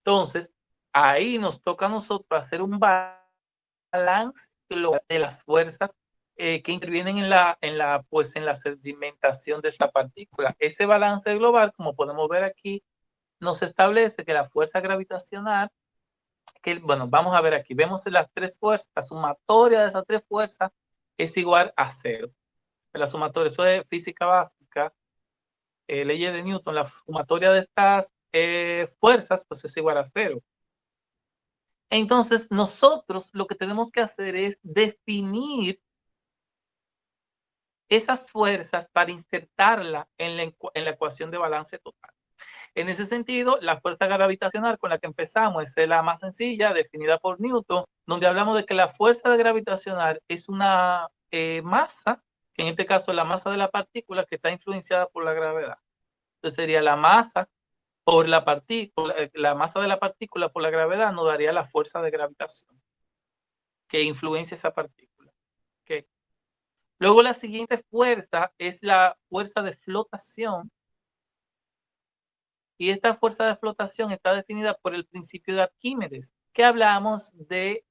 Entonces, ahí nos toca a nosotros hacer un balance de las fuerzas que intervienen en la sedimentación de esta partícula. Ese balance global, como podemos ver aquí, nos establece que la fuerza gravitacional, vamos a ver aquí, vemos las tres fuerzas, la sumatoria de esas tres fuerzas es igual a 0. La sumatoria, eso es física básica, leyes de Newton, la sumatoria de estas fuerzas pues es igual a 0. Entonces nosotros lo que tenemos que hacer es definir esas fuerzas para insertarla en la ecuación de balance total. En ese sentido, la fuerza gravitacional con la que empezamos es la más sencilla, definida por Newton, donde hablamos de que la fuerza gravitacional es una masa, que en este caso es la masa de la partícula que está influenciada por la gravedad. Entonces sería la masa por la masa de la partícula por la gravedad nos daría la fuerza de gravitación que influencia esa partícula. ¿Okay? Luego la siguiente fuerza es la fuerza de flotación. Y esta fuerza de flotación está definida por el principio de Arquímedes, que hablamos del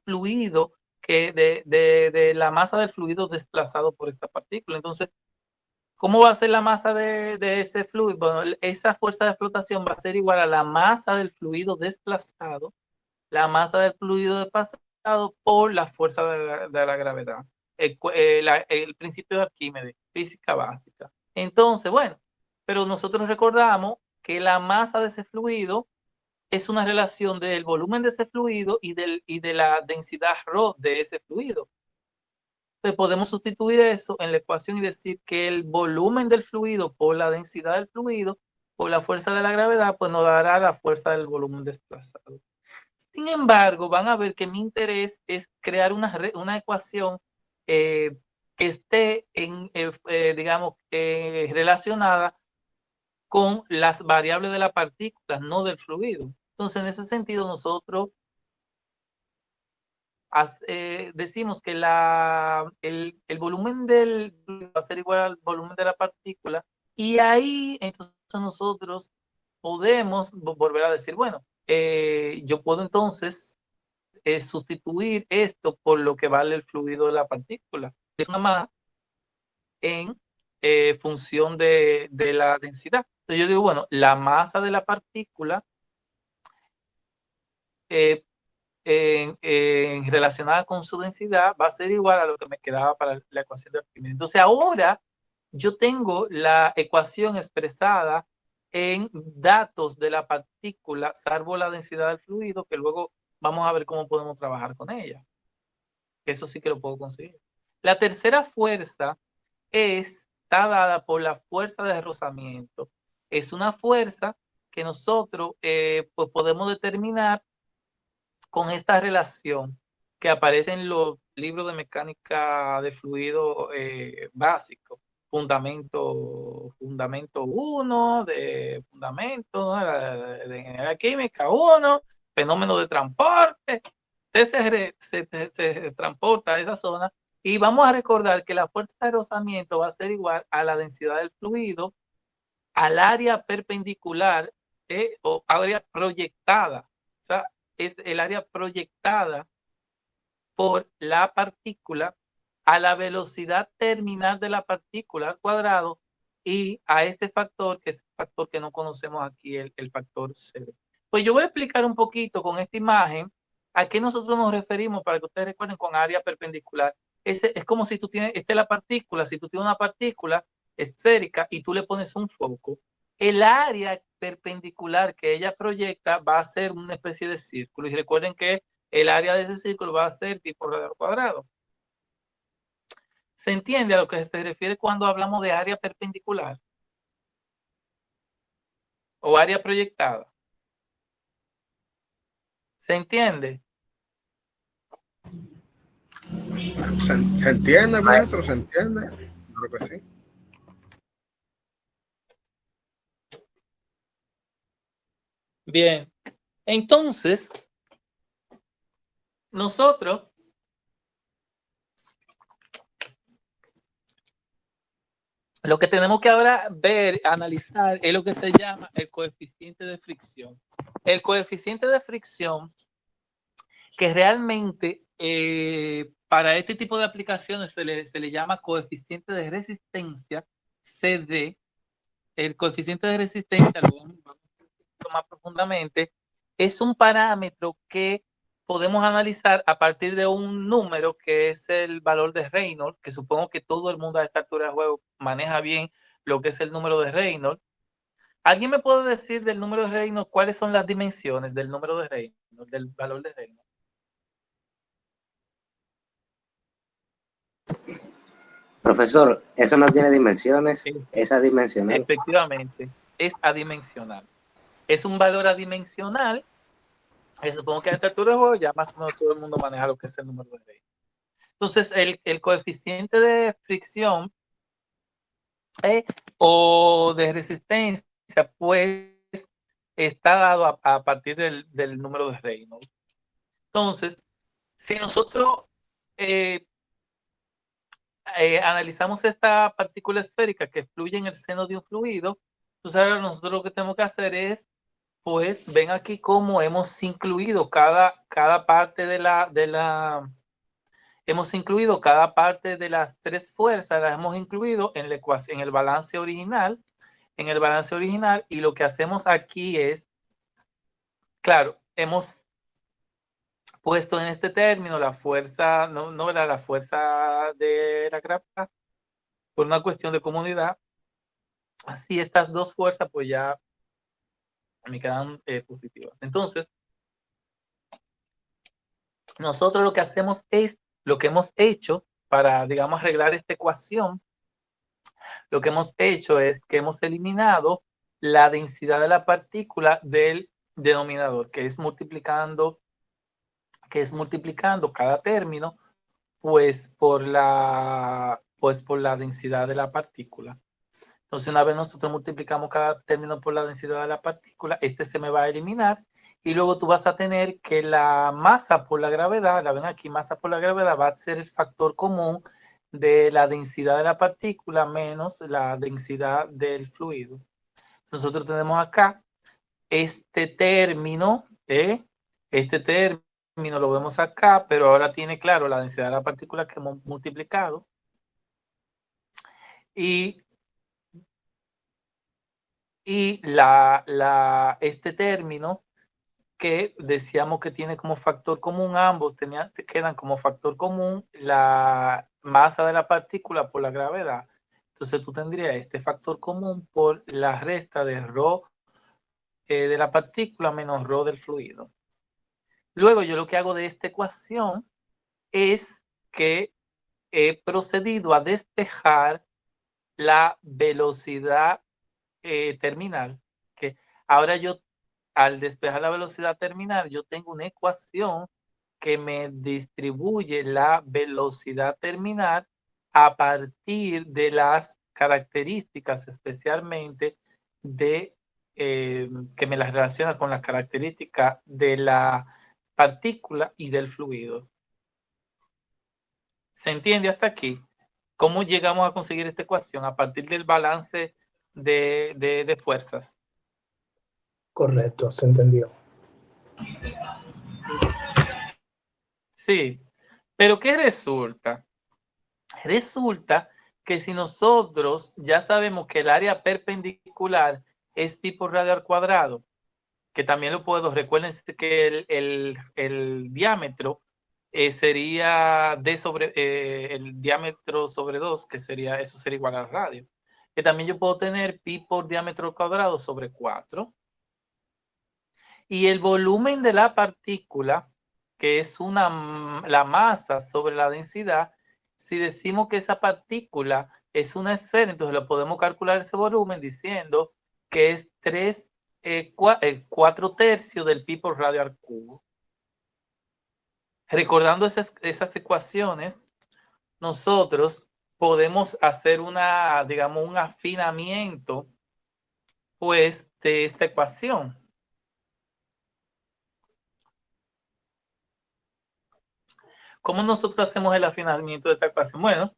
fluido, de la masa del fluido desplazado por esta partícula. Entonces, ¿cómo va a ser la masa de ese fluido? Bueno, esa fuerza de flotación va a ser igual a la masa del fluido desplazado, la masa del fluido desplazado por la fuerza de la gravedad. El principio de Arquímedes, física básica. Entonces, bueno, pero nosotros recordamos que la masa de ese fluido es una relación del volumen de ese fluido y de la densidad ρ de ese fluido. Entonces podemos sustituir eso en la ecuación y decir que el volumen del fluido por la densidad del fluido por la fuerza de la gravedad, pues nos dará la fuerza del volumen desplazado. Sin embargo, van a ver que mi interés es crear una ecuación que esté relacionada con las variables de la partícula, no del fluido. Entonces, en ese sentido, nosotros decimos que el volumen del fluido va a ser igual al volumen de la partícula y ahí entonces nosotros podemos volver a decir, bueno, yo puedo entonces sustituir esto por lo que vale el fluido de la partícula. Es una más en función de la densidad. Entonces yo digo, bueno, la masa de la partícula relacionada con su densidad va a ser igual a lo que me quedaba para la ecuación de Arquímedes. Entonces ahora yo tengo la ecuación expresada en datos de la partícula, salvo la densidad del fluido, que luego vamos a ver cómo podemos trabajar con ella. Eso sí que lo puedo conseguir. La tercera fuerza está dada por la fuerza de rozamiento. Es una fuerza que nosotros pues podemos determinar con esta relación que aparece en los libros de mecánica de fluido básico. Fundamento 1, de fundamento de ingeniería química 1, fenómeno de transporte, se transporta a esa zona, y vamos a recordar que la fuerza de rozamiento va a ser igual a la densidad del fluido, al área perpendicular o área proyectada. O sea, es el área proyectada por la partícula a la velocidad terminal de la partícula al cuadrado y a este factor, que es el factor que no conocemos aquí, el factor C. Pues yo voy a explicar un poquito con esta imagen a qué nosotros nos referimos para que ustedes recuerden con área perpendicular. Es como si tú tienes, esta es la partícula, si tú tienes una partícula esférica y tú le pones un foco, el área perpendicular que ella proyecta va a ser una especie de círculo. Y recuerden que el área de ese círculo va a ser pi por radio al cuadrado. ¿Se entiende a lo que se refiere cuando hablamos de área perpendicular? O área proyectada. ¿Se entiende? ¿Se entiende, maestro? ¿Se entiende? Creo que sí. Bien. Entonces, nosotros lo que tenemos que ahora ver, analizar, es lo que se llama el coeficiente de fricción. El coeficiente de fricción, que realmente para este tipo de aplicaciones se le llama coeficiente de resistencia, CD. El coeficiente de resistencia, lo vamos a ver más profundamente, es un parámetro que podemos analizar a partir de un número que es el valor de Reynolds, que supongo que todo el mundo a esta altura de juego maneja bien lo que es el número de Reynolds. ¿Alguien me puede decir del número de Reynolds cuáles son las dimensiones del número de Reynolds, del valor de Reynolds? Profesor, eso no tiene dimensiones, Sí. es adimensional. Efectivamente, es adimensional. Es un valor adimensional. Supongo que a esta altura de juego ya más o menos todo el mundo maneja lo que es el número de Reynolds. Entonces, el coeficiente de fricción o de resistencia, pues, está dado a partir del número de Reynolds. Entonces, si nosotros analizamos esta partícula esférica que fluye en el seno de un fluido, entonces ahora nosotros lo que tenemos que hacer es, pues, ven aquí cómo hemos incluido cada parte hemos incluido cada parte de las tres fuerzas, las hemos incluido en la ecuación, en el balance original, y lo que hacemos aquí es, claro, hemos puesto en este término la fuerza, no era la fuerza de la gravedad, por una cuestión de comunidad. Así estas dos fuerzas pues ya me quedan positivas. Entonces, nosotros lo que hacemos es, lo que hemos hecho para, digamos, arreglar esta ecuación, lo que hemos hecho es que hemos eliminado la densidad de la partícula del denominador, que es multiplicando cada término pues por la densidad de la partícula. Entonces, una vez nosotros multiplicamos cada término por la densidad de la partícula, este se me va a eliminar y luego tú vas a tener que la masa por la gravedad, la ven aquí, masa por la gravedad va a ser el factor común de la densidad de la partícula menos la densidad del fluido. Nosotros tenemos acá este término lo vemos acá, pero ahora tiene claro la densidad de la partícula que hemos multiplicado. Y este término que decíamos que tiene como factor común, ambos quedan como factor común la masa de la partícula por la gravedad. Entonces tú tendrías este factor común por la resta de ρ de la partícula menos ρ del fluido. Luego yo lo que hago de esta ecuación es que he procedido a despejar la velocidad terminal, que ahora yo al despejar la velocidad terminal yo tengo una ecuación que me distribuye la velocidad terminal a partir de las características, especialmente de que me las relaciona con las características de la partícula y del fluido. ¿Se entiende hasta aquí? ¿Cómo llegamos a conseguir esta ecuación? A partir del balance de fuerzas. Correcto, se entendió. Sí, pero ¿qué resulta? Resulta que si nosotros ya sabemos que el área perpendicular es pi por radio al cuadrado, que también lo puedo, recuerden que el diámetro sería d sobre el diámetro sobre 2, que sería, eso sería igual al radio. Que también yo puedo tener pi por diámetro al cuadrado sobre 4. Y el volumen de la partícula, que es la masa sobre la densidad, si decimos que esa partícula es una esfera, entonces lo podemos calcular ese volumen diciendo que es 4 tercios del pi por radio al cubo. Recordando esas ecuaciones, nosotros podemos hacer un afinamiento, pues, de esta ecuación. ¿Cómo nosotros hacemos el afinamiento de esta ecuación? Bueno,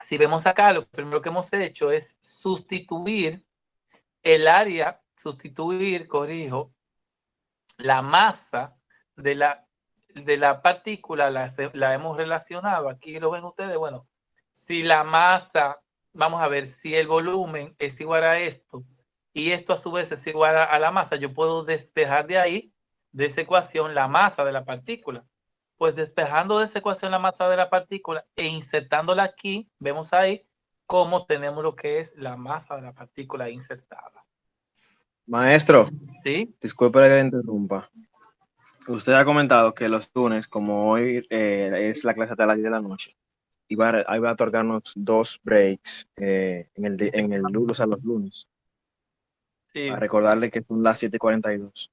si vemos acá, lo primero que hemos hecho es sustituir la masa de la partícula, la hemos relacionado. Aquí lo ven ustedes. Bueno, si la masa, vamos a ver, si el volumen es igual a esto y esto a su vez es igual a la masa, yo puedo despejar de ahí, de esa ecuación, la masa de la partícula. Pues despejando de esa ecuación la masa de la partícula e insertándola aquí, vemos ahí cómo tenemos lo que es la masa de la partícula insertada. Maestro, ¿sí? Disculpe que interrumpa. Usted ha comentado que los lunes, como hoy es la clase hasta las 10 de la noche, iba a otorgarnos 2 breaks los lunes. Sí. A recordarle que son las 7:42.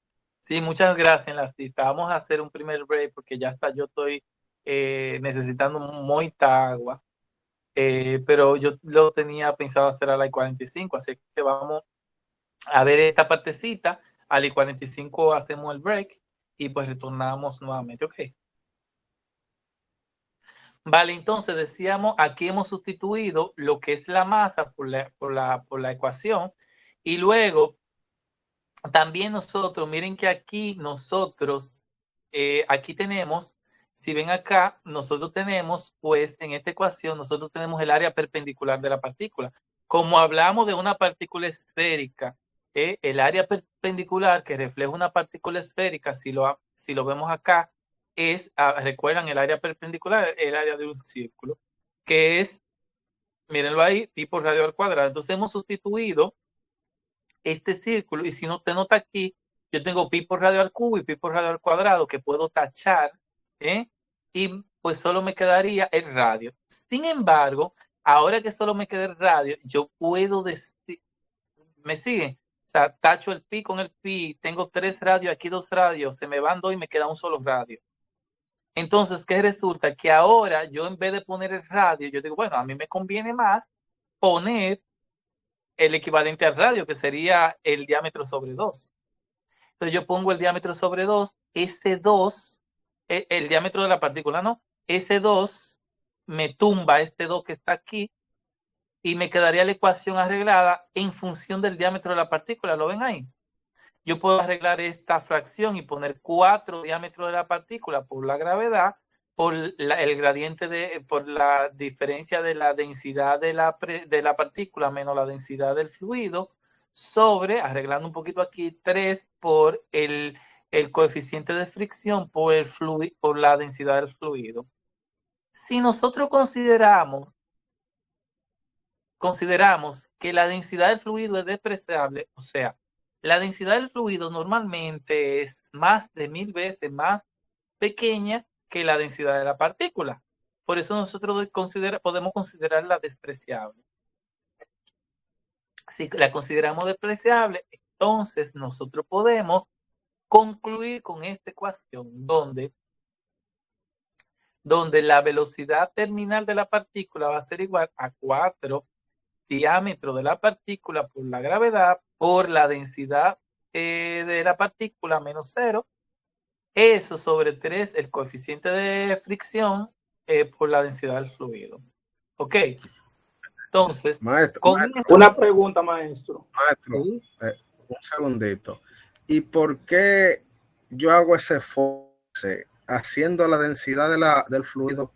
Sí, muchas gracias en la cita. Vamos a hacer un primer break porque ya está, yo estoy necesitando mucha agua. Pero yo lo tenía pensado hacer a las 45, así que vamos a ver esta partecita. A las 45 hacemos el break y pues retornamos nuevamente, ¿ok? Vale, entonces decíamos, aquí hemos sustituido lo que es la masa por la ecuación y luego también nosotros, miren que aquí nosotros, aquí tenemos, si ven acá, nosotros tenemos, pues en esta ecuación, nosotros tenemos el área perpendicular de la partícula. Como hablamos de una partícula esférica, el área perpendicular que refleja una partícula esférica, si lo vemos acá, recuerdan el área perpendicular, el área de un círculo, que es, mírenlo ahí, pi por radio al cuadrado. Entonces hemos sustituido este círculo, y si no te nota aquí, yo tengo pi por radio al cubo y pi por radio al cuadrado que puedo tachar, y pues solo me quedaría el radio. Sin embargo, ahora que solo me queda el radio, yo puedo decir, ¿me siguen? O sea, tacho el pi con el pi, tengo 3 radios, aquí 2 radios, se me van 2 y me queda un solo radio. Entonces, ¿qué resulta? Que ahora yo en vez de poner el radio, yo digo, bueno, a mí me conviene más poner el equivalente al radio, que sería el diámetro sobre 2. Entonces yo pongo el diámetro sobre 2, ese 2, el diámetro de la partícula, ¿no? Ese 2 me tumba este 2 que está aquí y me quedaría la ecuación arreglada en función del diámetro de la partícula. ¿Lo ven ahí? Yo puedo arreglar esta fracción y poner 4 diámetros de la partícula por la gravedad, por el gradiente por la diferencia de la densidad de la partícula menos la densidad del fluido, sobre, arreglando un poquito aquí, 3 por el coeficiente de fricción por la densidad del fluido. Si nosotros consideramos que la densidad del fluido es despreciable, o sea, la densidad del fluido normalmente es más de 1000 veces más pequeña que la densidad de la partícula. Por eso nosotros podemos considerarla despreciable. Si la consideramos despreciable, entonces nosotros podemos concluir con esta ecuación donde la velocidad terminal de la partícula va a ser igual a 4 diámetros de la partícula por la gravedad por la densidad de la partícula menos 0, eso sobre 3 el coeficiente de fricción por la densidad del fluido. ¿Ok? Entonces, una pregunta, maestro. Maestro, un segundito. ¿Y por qué yo hago ese esfuerzo haciendo la densidad del fluido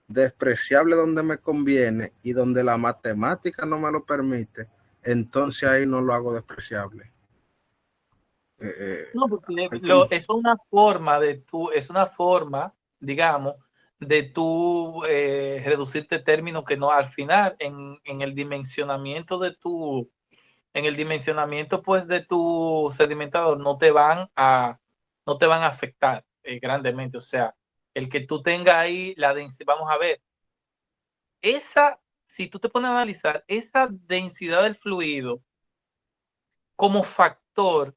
despreciable donde me conviene y donde la matemática no me lo permite? Entonces ahí no lo hago despreciable. No, porque es una forma, digamos, de tú reducirte términos que no, al final, en el dimensionamiento pues de tu sedimentador no te van a afectar grandemente. O sea, el que tú tengas ahí la densidad, vamos a ver, si tú te pones a analizar esa densidad del fluido como factor,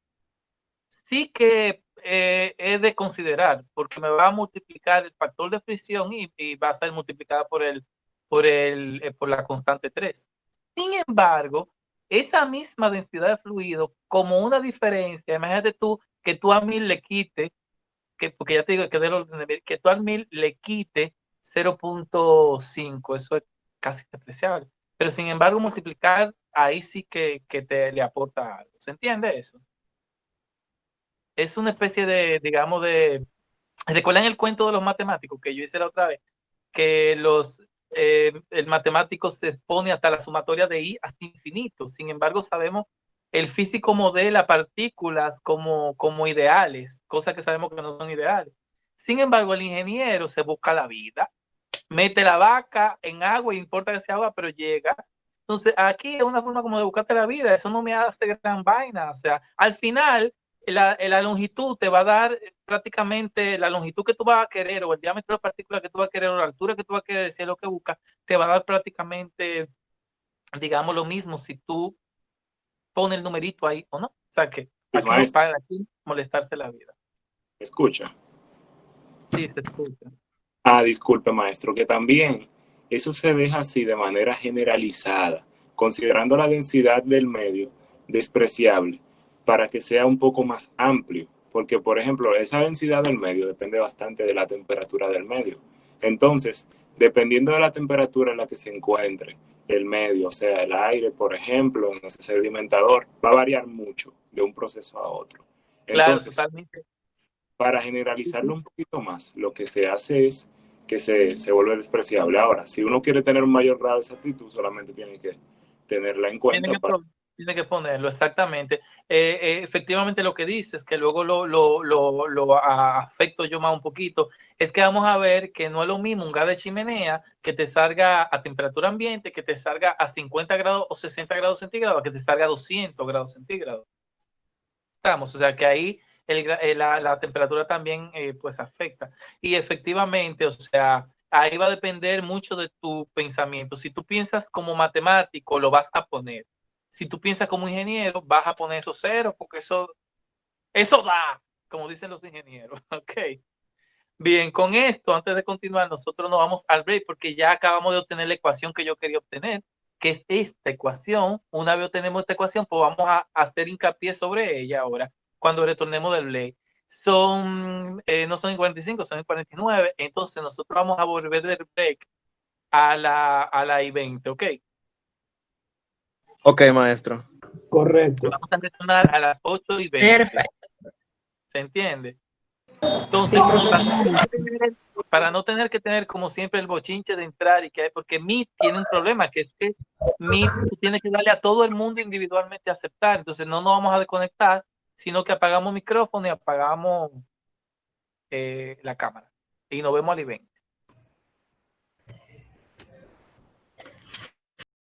sí que es de considerar, porque me va a multiplicar el factor de fricción y va a ser multiplicada por la constante 3. Sin embargo, esa misma densidad de fluido, como una diferencia, imagínate tú que tú a 1000 le quite, porque ya te digo que del orden de 1000, que tú al 1000 le quite 0.5, eso es casi despreciable. Pero sin embargo, multiplicar ahí sí que le aporta algo. ¿Se entiende eso? Es una especie de, digamos, ¿recuerdan el cuento de los matemáticos que yo hice la otra vez? Que el matemático se expone hasta la sumatoria de I hasta infinito. Sin embargo, sabemos, el físico modela partículas como ideales, cosas que sabemos que no son ideales. Sin embargo, el ingeniero se busca la vida, mete la vaca en agua, y importa que sea agua, pero llega. Entonces, aquí es una forma como de buscarte la vida. Eso no me hace gran vaina. O sea, al final, la longitud te va a dar prácticamente la longitud que tú vas a querer, o el diámetro de la partícula que tú vas a querer, o la altura que tú vas a querer, si es lo que buscas, te va a dar prácticamente, digamos, lo mismo si tú pones el numerito ahí o no. O sea que aquí no para aquí molestarse la vida. ¿Escucha? Sí, se escucha. Disculpe, maestro, que también eso se deja así de manera generalizada, considerando la densidad del medio despreciable, para que sea un poco más amplio, porque, por ejemplo, esa densidad del medio depende bastante de la temperatura del medio. Entonces, dependiendo de la temperatura en la que se encuentre el medio, o sea, el aire, por ejemplo, en ese sedimentador, va a variar mucho de un proceso a otro. Entonces, claro, totalmente. Para generalizarlo un poquito más, lo que se hace es que se vuelve despreciable. Ahora, si uno quiere tener un mayor grado de exactitud, solamente tiene que tenerla en cuenta. Tiene que ponerlo, exactamente. Efectivamente, lo que dices, que luego lo afecto yo más un poquito, es que vamos a ver que no es lo mismo un gas de chimenea que te salga a temperatura ambiente, que te salga a 50 grados o 60 grados centígrados, que te salga a 200 grados centígrados. Estamos, o sea que ahí la temperatura también pues afecta. Y efectivamente, o sea, ahí va a depender mucho de tu pensamiento. Si tú piensas como matemático, lo vas a poner. Si tú piensas como ingeniero, vas a poner esos ceros, porque eso da, como dicen los ingenieros. Ok. Bien, con esto, antes de continuar, nosotros nos vamos al break, porque ya acabamos de obtener la ecuación que yo quería obtener, que es esta ecuación. Una vez obtenemos esta ecuación, pues vamos a hacer hincapié sobre ella ahora, cuando retornemos del break. No son en 45, son en 49. Entonces nosotros vamos a volver del break a la I-20, ¿ok? Ok, maestro. Correcto. Vamos a retornar a las 8:20. Perfecto. ¿Se entiende? Entonces, para no tener que tener como siempre el bochinche de entrar y que porque Meet tiene un problema, que es que Meet tú tienes que darle a todo el mundo individualmente a aceptar. Entonces no nos vamos a desconectar, sino que apagamos micrófono y apagamos la cámara. Y nos vemos al evento.